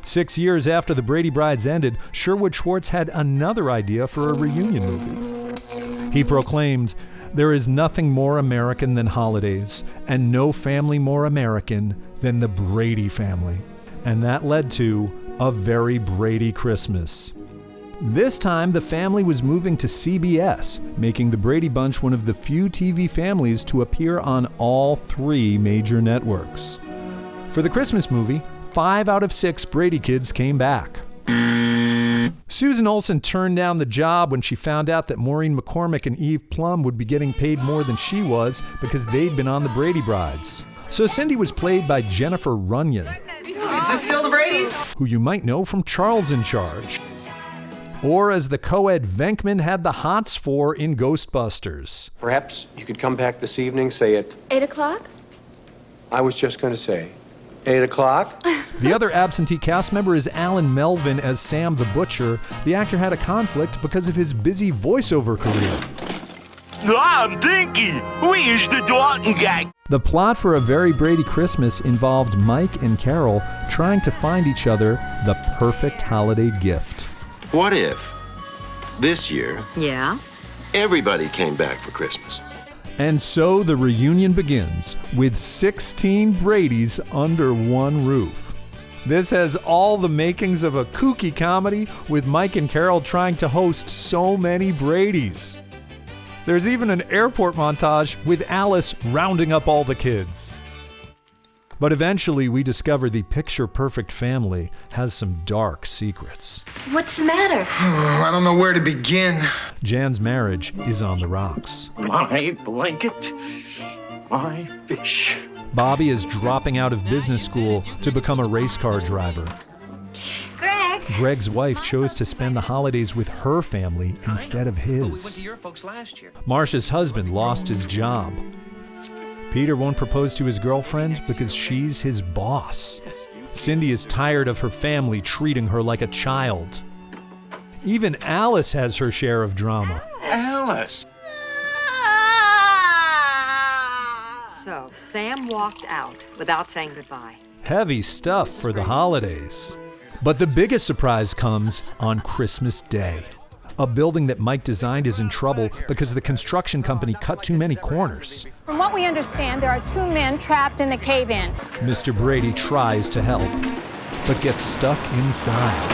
6 years after the Brady Brides ended, Sherwood Schwartz had another idea for a reunion movie. He proclaimed, "There is nothing more American than holidays, and no family more American than the Brady family." And that led to A Very Brady Christmas. This time, the family was moving to CBS, making the Brady Bunch one of the few TV families to appear on all 3 major networks. For the Christmas movie, 5 out of 6 Brady kids came back. Susan Olsen turned down the job when she found out that Maureen McCormick and Eve Plum would be getting paid more than she was because they'd been on the Brady Brides. So Cindy was played by Jennifer Runyon. Is this still the Bradys? Who you might know from Charles in Charge. Or as the co-ed Venkman had the hots for in Ghostbusters. Perhaps you could come back this evening, say at 8 o'clock? I was just going to say 8 o'clock. The other absentee cast member is Alan Melvin as Sam the Butcher. The actor had a conflict because of his busy voiceover career. I'm Dinky. We is the Dalton gang. The plot for A Very Brady Christmas involved Mike and Carol trying to find each other the perfect holiday gift. What if this year Yeah. everybody came back for Christmas? And so the reunion begins with 16 Bradys under one roof. This has all the makings of a kooky comedy with Mike and Carol trying to host so many Bradys. There's even an airport montage with Alice rounding up all the kids. But eventually we discover the picture-perfect family has some dark secrets. What's the matter? I don't know where to begin. Jan's marriage is on the rocks. My blanket, my fish. Bobby is dropping out of business school to become a race car driver. Greg! Greg's wife chose to spend the holidays with her family instead of We went his. to your folks last year. Marcia's husband lost his job. Peter won't propose to his girlfriend because she's his boss. Cindy is tired of her family treating her like a child. Even Alice has her share of drama. Alice. So, Sam walked out without saying goodbye. Heavy stuff for the holidays. But the biggest surprise comes on Christmas Day. A building that Mike designed is in trouble because the construction company cut too many corners. From what we understand, there are 2 men trapped in the cave-in. Mr. Brady tries to help, but gets stuck inside.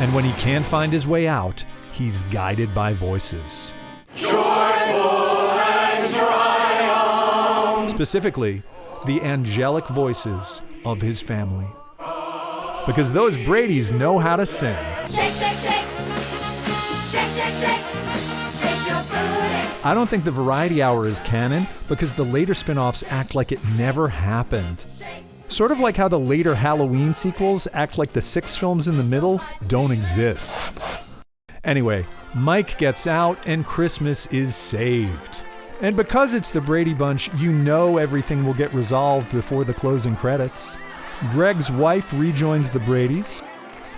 And when he can't find his way out, he's guided by voices. Joyful and triumphant. Specifically, the angelic voices of his family. Because those Bradys know how to sing. Shake, shake, shake. Shake, shake, shake. Shake your booty. I don't think the Variety Hour is canon because the later spin-offs act like it never happened. Sort of like how the later Halloween sequels act like the 6 films in the middle don't exist. Anyway, Mike gets out and Christmas is saved. And because it's the Brady Bunch, you know everything will get resolved before the closing credits. Greg's wife rejoins the Bradys.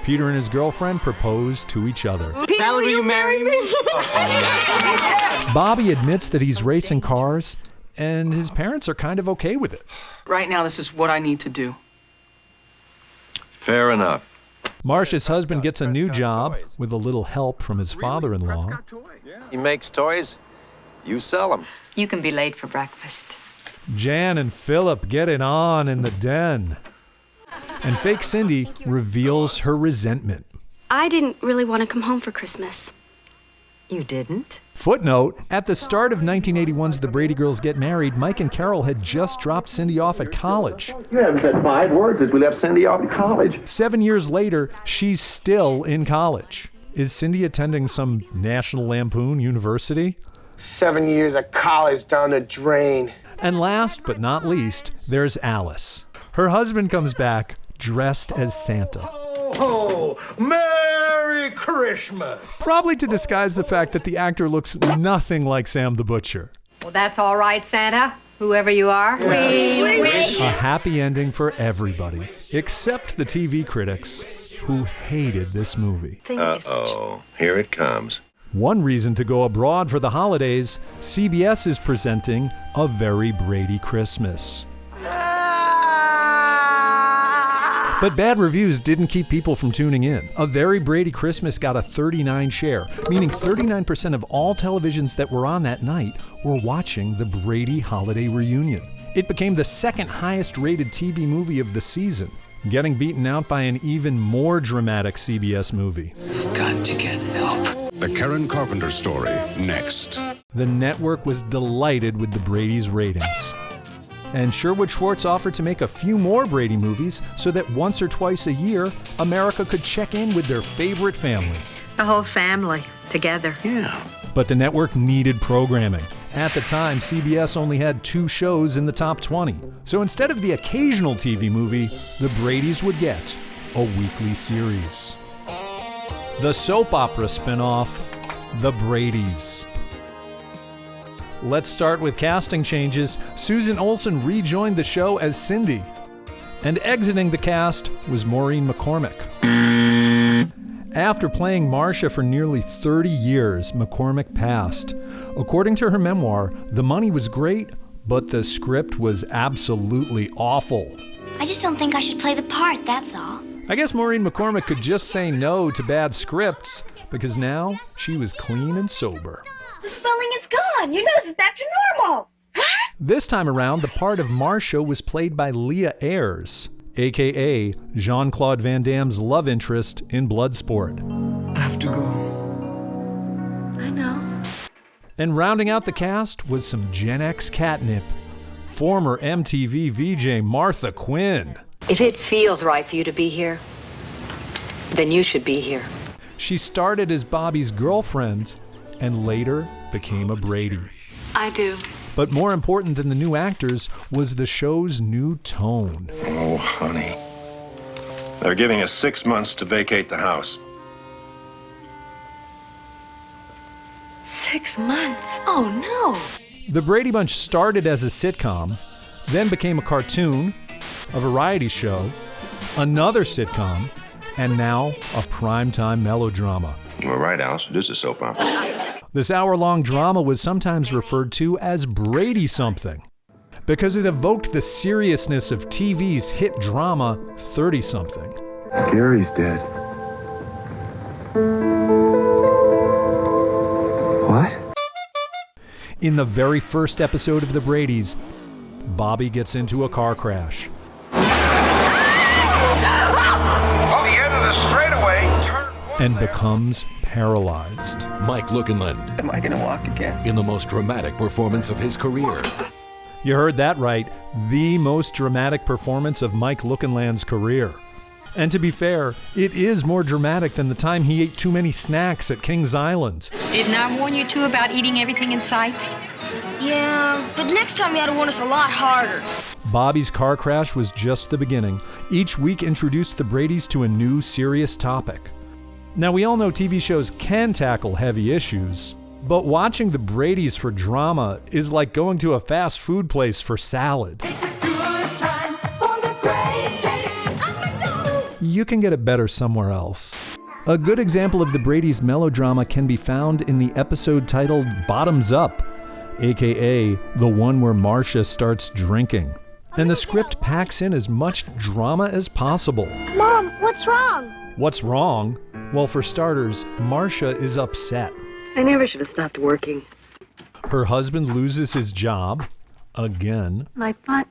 Peter and his girlfriend propose to each other. Peter, will you marry me? Bobby admits that he's racing cars, and his parents are kind of okay with it. Right now, this is what I need to do. Fair enough. Marcia's husband gets a new job with a little help from his father-in-law. He makes toys. You sell them. You can be late for breakfast. Jan and Philip get it on in the den. And fake Cindy reveals her resentment. I didn't really want to come home for Christmas. You didn't? Footnote, at the start of 1981's The Brady Girls Get Married, Mike and Carol had just dropped Cindy off at college. You haven't said 5 words since we left Cindy off at college. 7 years later, she's still in college. Is Cindy attending some National Lampoon University? 7 years of college down the drain. And last but not least, there's Alice. Her husband comes back dressed as Santa. Oh, Merry Christmas! Probably to disguise the fact that the actor looks nothing like Sam the Butcher. Well, that's all right, Santa. Whoever you are. We wish. A happy ending for everybody, except the TV critics, who hated this movie. Uh-oh, here it comes. One reason to go abroad for the holidays, CBS is presenting A Very Brady Christmas. But bad reviews didn't keep people from tuning in. A Very Brady Christmas got a 39 share, meaning 39% of all televisions that were on that night were watching the Brady holiday reunion. It became the second highest rated TV movie of the season, getting beaten out by an even more dramatic CBS movie. You've got to get help. The Karen Carpenter Story, next. The network was delighted with the Brady's ratings. And Sherwood Schwartz offered to make a few more Brady movies so that once or twice a year, America could check in with their favorite family. The whole family together. Yeah. But the network needed programming. At the time, CBS only had 2 shows in the top 20. So instead of the occasional TV movie, the Bradys would get a weekly series. The soap opera spinoff, The Bradys. Let's start with casting changes. Susan Olsen rejoined the show as Cindy. And exiting the cast was Maureen McCormick. After playing Marcia for nearly 30 years, McCormick passed. According to her memoir, the money was great, but the script was absolutely awful. I just don't think I should play the part, that's all. I guess Maureen McCormick could just say no to bad scripts, because now she was clean and sober. The swelling is gone. Your nose is back to normal. This time around, the part of Marcia was played by Leah Ayres, a.k.a. Jean-Claude Van Damme's love interest in Bloodsport. I have to go. I know. And rounding out the cast was some Gen X catnip, former MTV VJ Martha Quinn. If it feels right for you to be here, then you should be here. She started as Bobby's girlfriend and later became a Brady. I do. But more important than the new actors was the show's new tone. Oh, honey. They're giving us 6 months to vacate the house. 6 months? Oh, no. The Brady Bunch started as a sitcom, then became a cartoon, a variety show, another sitcom, and now a primetime melodrama. Well, right, Alice. This is a soap opera. This hour-long drama was sometimes referred to as Brady something, because it evoked the seriousness of TV's hit drama 30-something. Gary's dead. What? In the very first episode of The Bradys, Bobby gets into a car crash. On the end of the straightaway, turn and becomes paralyzed. Mike Lookinland. Am I going to walk again? In the most dramatic performance of his career. You heard that right. The most dramatic performance of Mike Lookinland's career. And to be fair, it is more dramatic than the time he ate too many snacks at Kings Island. Didn't I warn you two about eating everything in sight? Yeah, but next time you ought to warn us a lot harder. Bobby's car crash was just the beginning. Each week introduced the Bradys to a new serious topic. Now, we all know TV shows can tackle heavy issues, but watching the Bradys for drama is like going to a fast food place for salad. It's a good time for the great taste of McDonald's. You can get it better somewhere else. A good example of the Bradys' melodrama can be found in the episode titled Bottoms Up, aka the one where Marcia starts drinking. And the script packs in as much drama as possible. Mom, what's wrong? What's wrong? Well, for starters, Marcia is upset. I never should have stopped working. Her husband loses his job, again. I thought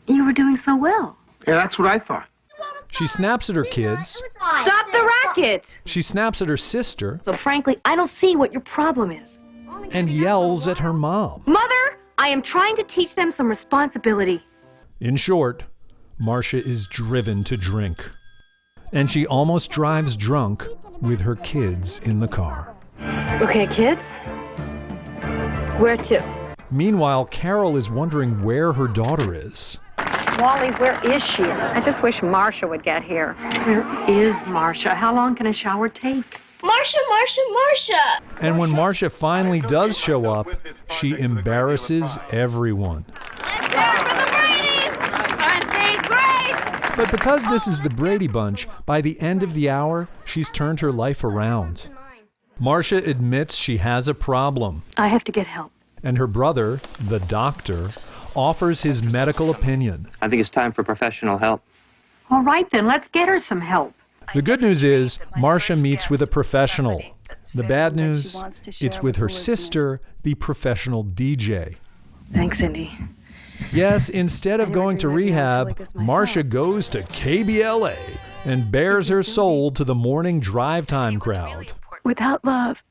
you were doing so well. Yeah, that's what I thought. She snaps at her kids. Stop the racket! She snaps at her sister. So frankly, I don't see what your problem is. And yells at her mom. Mother, I am trying to teach them some responsibility. In short, Marcia is driven to drink. And she almost drives drunk with her kids in the car. Okay, kids. Where to? Meanwhile, Carol is wondering where her daughter is. Wally, where is she? I just wish Marcia would get here. Where is Marcia? How long can a shower take? Marcia! And when Marcia finally does show up, she embarrasses everyone. Let's go for the Brady's! Aren't they great? But because this is the Brady Bunch, by the end of the hour, she's turned her life around. Marcia admits she has a problem. I have to get help. And her brother, the doctor, offers his medical opinion. I think it's time for professional help. All right, then, let's get her some help. The good news is Marcia meets with a professional. The bad news, it's with her sister, the professional DJ. Thanks, Cindy. Yes, instead of going to rehab, Marcia goes to KBLA and bares her soul to the morning drive time crowd. Without love.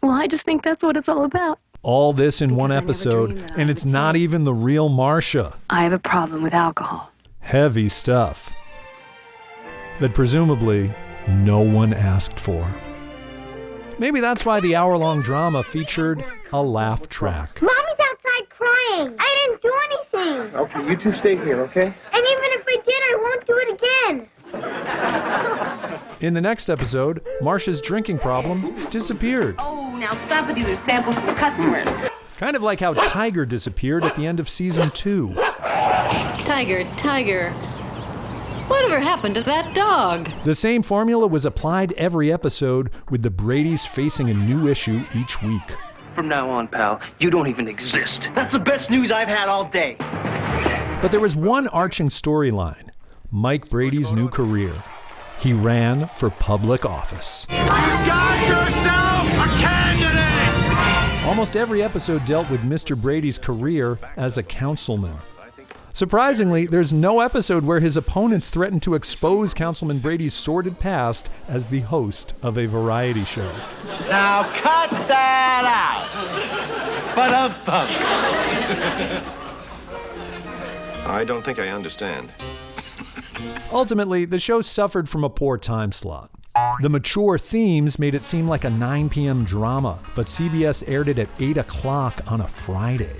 Well, I just think that's what it's all about. All this in one episode, and it's not even the real Marcia. I have a problem with alcohol. Heavy stuff that presumably no one asked for. Maybe that's why the hour-long drama featured a laugh track. Mommy's outside crying. I didn't do anything. Okay, you two stay here, okay? And even if I did, I won't do it again. In the next episode, Marcia's drinking problem disappeared. Oh, now stop it. These are samples for the customers. Kind of like how Tiger disappeared at the end of season 2. Tiger. Whatever happened to that dog? The same formula was applied every episode, with the Bradys facing a new issue each week. From now on, pal, you don't even exist. That's the best news I've had all day. But there was one arching storyline: Mike Brady's new career. He ran for public office. You got yourself a candidate! Almost every episode dealt with Mr. Brady's career as a councilman. Surprisingly, there's no episode where his opponents threatened to expose Councilman Brady's sordid past as the host of a variety show. Now cut that out! Ba-dum-bum. I don't think I understand. Ultimately, the show suffered from a poor time slot. The mature themes made it seem like a 9 p.m. drama, but CBS aired it at 8 o'clock on a Friday.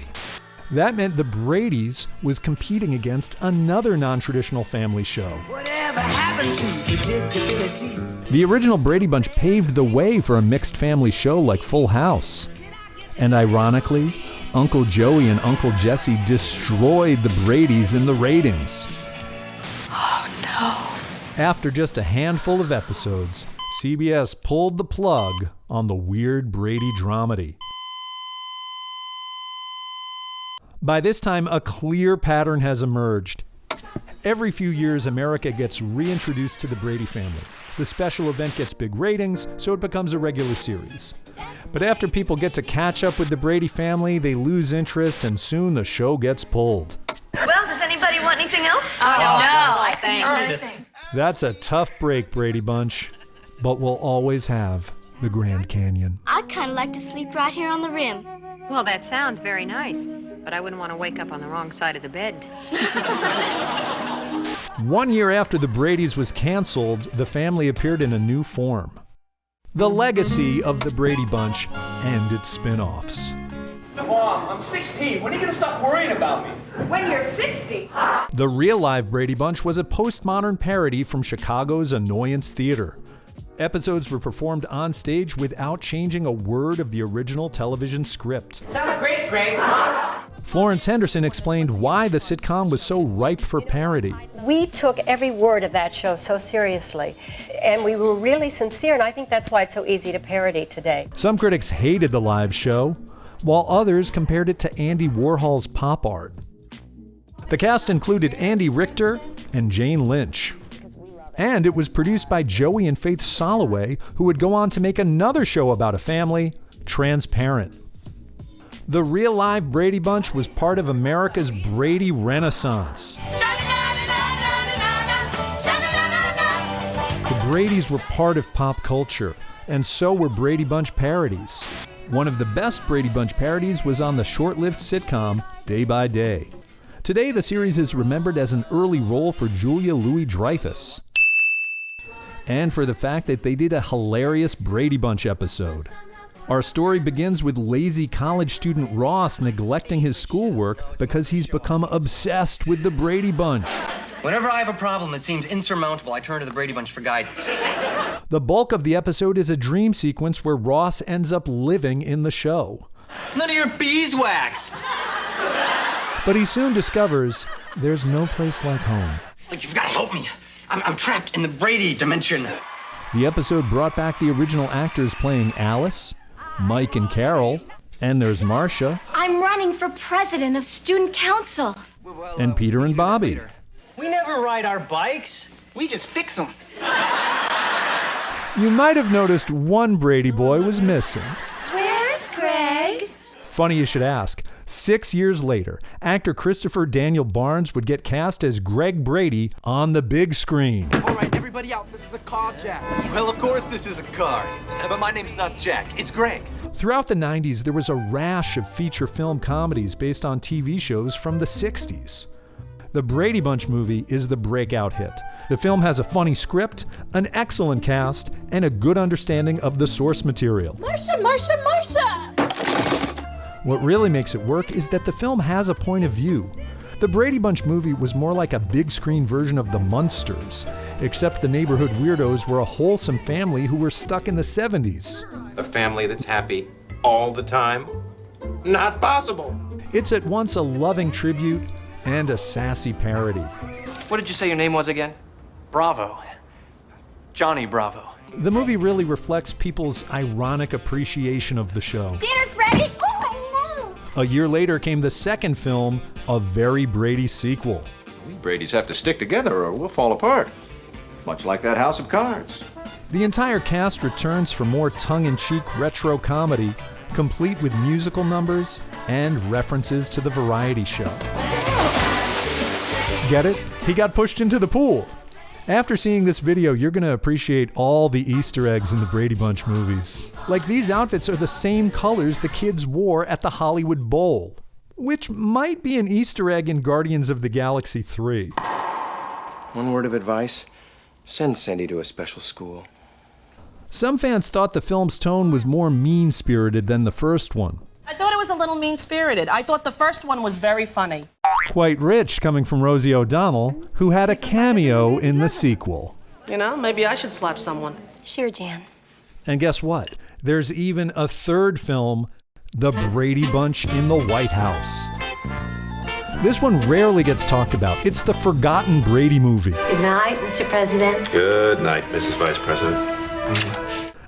That meant the Bradys was competing against another non-traditional family show. Whatever happened to predictability? The original Brady Bunch paved the way for a mixed family show like Full House. And ironically, Uncle Joey and Uncle Jesse destroyed the Bradys in the ratings. Oh, no. After just a handful of episodes, CBS pulled the plug on the weird Brady dramedy. By this time, a clear pattern has emerged. Every few years, America gets reintroduced to the Brady family. The special event gets big ratings, so it becomes a regular series. But after people get to catch up with the Brady family, they lose interest, and soon the show gets pulled. Well, does anybody want anything else? Oh, no, Thanks. That's a tough break, Brady Bunch, but we'll always have the Grand Canyon. I'd kind of like to sleep right here on the rim. Well, that sounds very nice, but I wouldn't want to wake up on the wrong side of the bed. 1 year after the Bradys was canceled, the family appeared in a new form. The legacy of the Brady Bunch and its spin-offs. Mom, I'm 16. When are you going to stop worrying about me? When you're 60. The real-life Brady Bunch was a postmodern parody from Chicago's Annoyance Theater. Episodes were performed on stage without changing a word of the original television script. Sounds great, Greg. Florence Henderson explained why the sitcom was so ripe for parody. We took every word of that show so seriously, and we were really sincere, and I think that's why it's so easy to parody today. Some critics hated the live show, while others compared it to Andy Warhol's pop art. The cast included Andy Richter and Jane Lynch. And it was produced by Joey and Faith Soloway, who would go on to make another show about a family, Transparent. The real live Brady Bunch was part of America's Brady Renaissance. Brady's were part of pop culture, and so were Brady Bunch parodies. One of the best Brady Bunch parodies was on the short-lived sitcom Day by Day. Today, the series is remembered as an early role for Julia Louis-Dreyfus, and for the fact that they did a hilarious Brady Bunch episode. Our story begins with lazy college student Ross neglecting his schoolwork because he's become obsessed with the Brady Bunch. Whenever I have a problem that seems insurmountable, I turn to the Brady Bunch for guidance. The bulk of the episode is a dream sequence where Ross ends up living in the show. None of your beeswax! But he soon discovers there's no place like home. Like, you've got to help me. I'm trapped in the Brady dimension. The episode brought back the original actors playing Alice, Mike and Carol, and there's Marcia. I'm running for president of student council. And Peter and Bobby. We never ride our bikes. We just fix them. You might have noticed one Brady boy was missing. Where's Greg? Funny you should ask. 6 years later, actor Christopher Daniel Barnes would get cast as Greg Brady on the big screen. All right, everybody out. This is a car, Jack. Well, of course this is a car. But my name's not Jack. It's Greg. Throughout the 90s, there was a rash of feature film comedies based on TV shows from the 60s. The Brady Bunch movie is the breakout hit. The film has a funny script, an excellent cast, and a good understanding of the source material. Marcia, Marcia, Marcia! What really makes it work is that the film has a point of view. The Brady Bunch movie was more like a big screen version of The Munsters, except the neighborhood weirdos were a wholesome family who were stuck in the 70s. A family that's happy all the time? Not possible. It's at once a loving tribute and a sassy parody. What did you say your name was again? Bravo. Johnny Bravo. The movie really reflects people's ironic appreciation of the show. Dinner's ready? Oh, my nose! A year later came the second film, a very Brady sequel. We Bradys have to stick together or we'll fall apart. Much like that house of cards. The entire cast returns for more tongue-in-cheek retro comedy, complete with musical numbers and references to the variety show. Get it? He got pushed into the pool. After seeing this video, you're going to appreciate all the Easter eggs in the Brady Bunch movies. Like, these outfits are the same colors the kids wore at the Hollywood Bowl, which might be an Easter egg in Guardians of the Galaxy 3. One word of advice, send Sandy to a special school. Some fans thought the film's tone was more mean-spirited than the first one. I thought it was a little mean-spirited. I thought the first one was very funny. Quite rich coming from Rosie O'Donnell, who had a cameo in the sequel. You know, maybe I should slap someone. Sure, Jan. And guess what? There's even a third film, The Brady Bunch in the White House. This one rarely gets talked about. It's the forgotten Brady movie. Good night, Mr. President. Good night, Mrs. Vice President.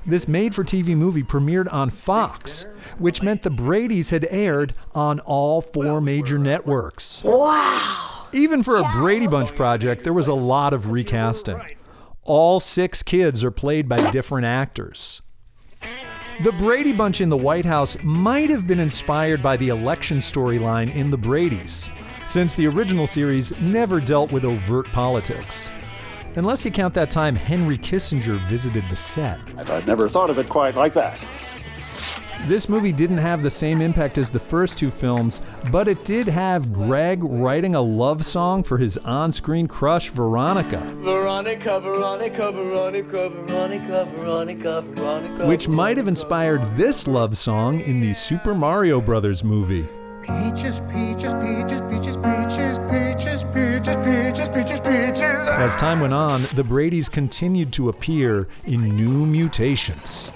This made-for-TV movie premiered on Fox, which meant the Bradys had aired on all 4 major networks. Wow! Even for a Brady Bunch project, there was a lot of recasting. All 6 kids are played by different actors. The Brady Bunch in the White House might have been inspired by the election storyline in The Bradys, since the original series never dealt with overt politics. Unless you count that time Henry Kissinger visited the set. I'd never thought of it quite like that. This movie didn't have the same impact as the first 2 films, but it did have Greg writing a love song for his on-screen crush, Veronica. Veronica, Veronica, Veronica, Veronica, Veronica, Veronica. Which might have inspired this love song in the Super Mario Brothers movie. Peaches, peaches, peaches, peaches, peaches, peaches, peaches, peaches, peaches, peaches. As time went on, the Bradys continued to appear in new mutations.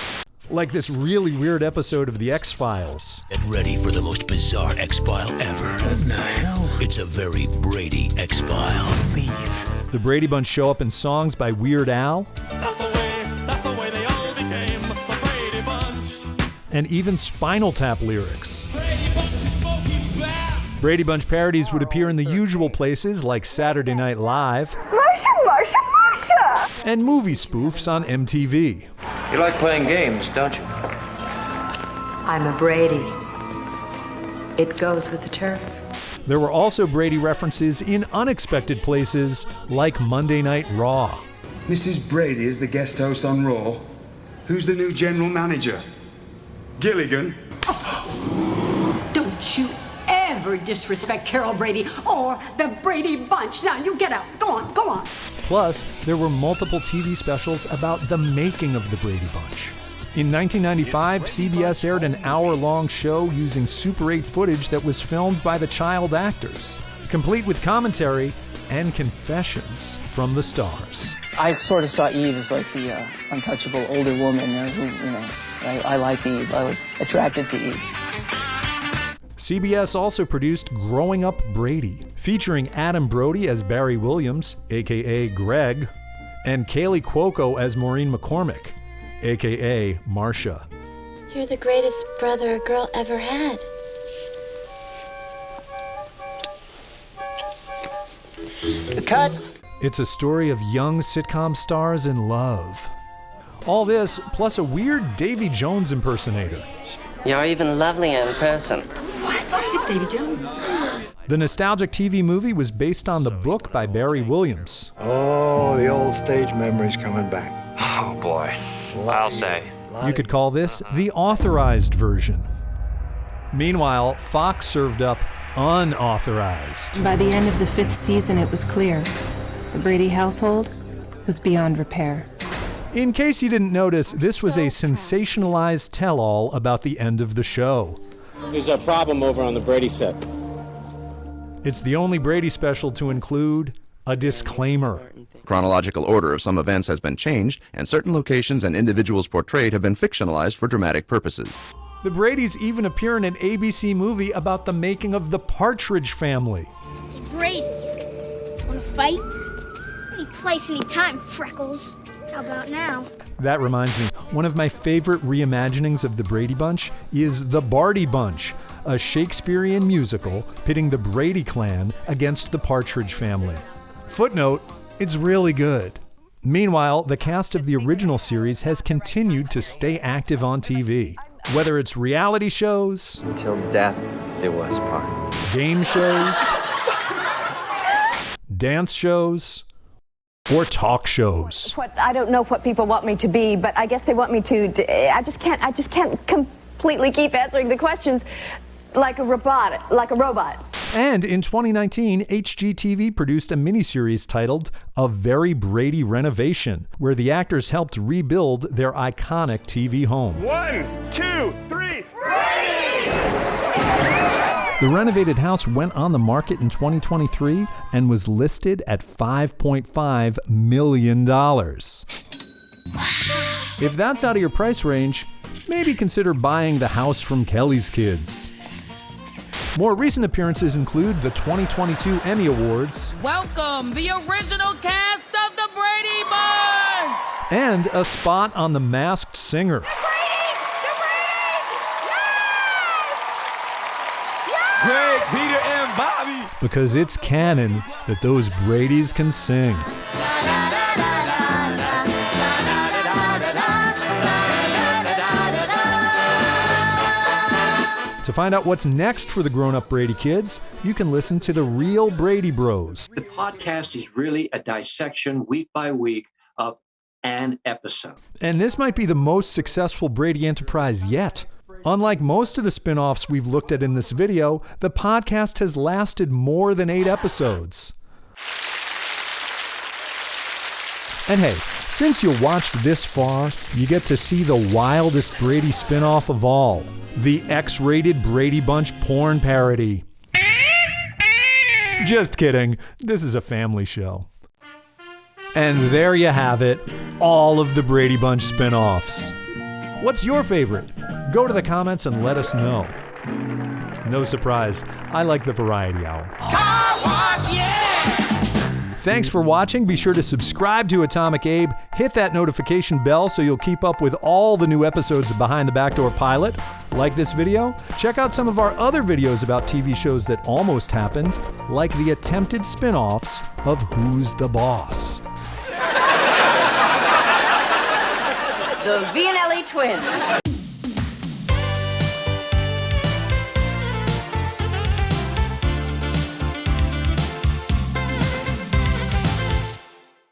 Like this really weird episode of The X-Files. Get ready for the most bizarre X-File ever. What the hell? It's a very Brady X-File. The Brady Bunch show up in songs by Weird Al. That's the way they all became the Brady Bunch. And even Spinal Tap lyrics. Brady Bunch parodies would appear in the usual places like Saturday Night Live. Marcia, Marcia, Marcia! And movie spoofs on MTV. You like playing games, don't you? I'm a Brady. It goes with the turf. There were also Brady references in unexpected places like Monday Night Raw. Mrs. Brady is the guest host on Raw. Who's the new general manager? Gilligan? Don't you ever disrespect Carol Brady or the Brady Bunch. Now, you get out. Go on, go on. Plus, there were multiple TV specials about the making of the Brady Bunch. In 1995, CBS aired an hour-long show using Super 8 footage that was filmed by the child actors, complete with commentary and confessions from the stars. I sort of saw Eve as like the untouchable older woman who, I liked Eve. I was attracted to Eve. CBS also produced Growing Up Brady, featuring Adam Brody as Barry Williams, a.k.a. Greg, and Kaylee Cuoco as Maureen McCormick, a.k.a. Marcia. You're the greatest brother a girl ever had. Cut! It's a story of young sitcom stars in love. All this, plus a weird Davy Jones impersonator. You're even lovelier in person. What? It's Davy Jones. The nostalgic TV movie was based on the book by Barry Williams. Oh, the old stage memories coming back. Oh, boy. I'll say. You could call this the authorized version. Meanwhile, Fox served up unauthorized. By the end of the 5th season, it was clear. The Brady household was beyond repair. In case you didn't notice, this was a sensationalized tell-all about the end of the show. There's a problem over on the Brady set. It's the only Brady special to include a disclaimer. Chronological order of some events has been changed, and certain locations and individuals portrayed have been fictionalized for dramatic purposes. The Bradys even appear in an ABC movie about the making of the Partridge Family. Hey, Brady, wanna fight? Any place, any time, Freckles. How about now? That reminds me, one of my favorite reimaginings of the Brady Bunch is The Brady Bunch, a Shakespearean musical pitting the Brady clan against the Partridge Family. Footnote, it's really good. Meanwhile, the cast of the original series has continued to stay active on TV. Whether it's reality shows, until death do us part, game shows, dance shows, or talk shows. I don't know what people want me to be, but I guess they want me to. I just can't completely keep answering the questions like a robot. And in 2019, HGTV produced a miniseries titled A Very Brady Renovation, where the actors helped rebuild their iconic TV home. 1, 2, 3, The renovated house went on the market in 2023 and was listed at $5.5 million. If that's out of your price range, maybe consider buying the house from Kelly's Kids. More recent appearances include the 2022 Emmy Awards. Welcome, the original cast of the Brady Bunch! And a spot on The Masked Singer. Greg, Peter, and Bobby. Because it's canon that those Bradys can sing. To find out what's next for the grown-up Brady kids, you can listen to The Real Brady Bros. The podcast is really a dissection week by week of an episode. And this might be the most successful Brady enterprise yet. Unlike most of the spin-offs we've looked at in this video, the podcast has lasted more than 8 episodes. And hey, since you watched this far, you get to see the wildest Brady spin-off of all, the X-rated Brady Bunch porn parody. Just kidding, this is a family show. And there you have it, all of the Brady Bunch spin-offs. What's your favorite? Go to the comments and let us know. No surprise, I like the Variety Hour. Thanks for watching. Be sure to subscribe to Atomic Abe. Hit that notification bell so you'll keep up with all the new episodes of Behind the Backdoor Pilot. Like this video? Check out some of our other videos about TV shows that almost happened, like the attempted spin-offs of Who's the Boss? The Vianelli twins.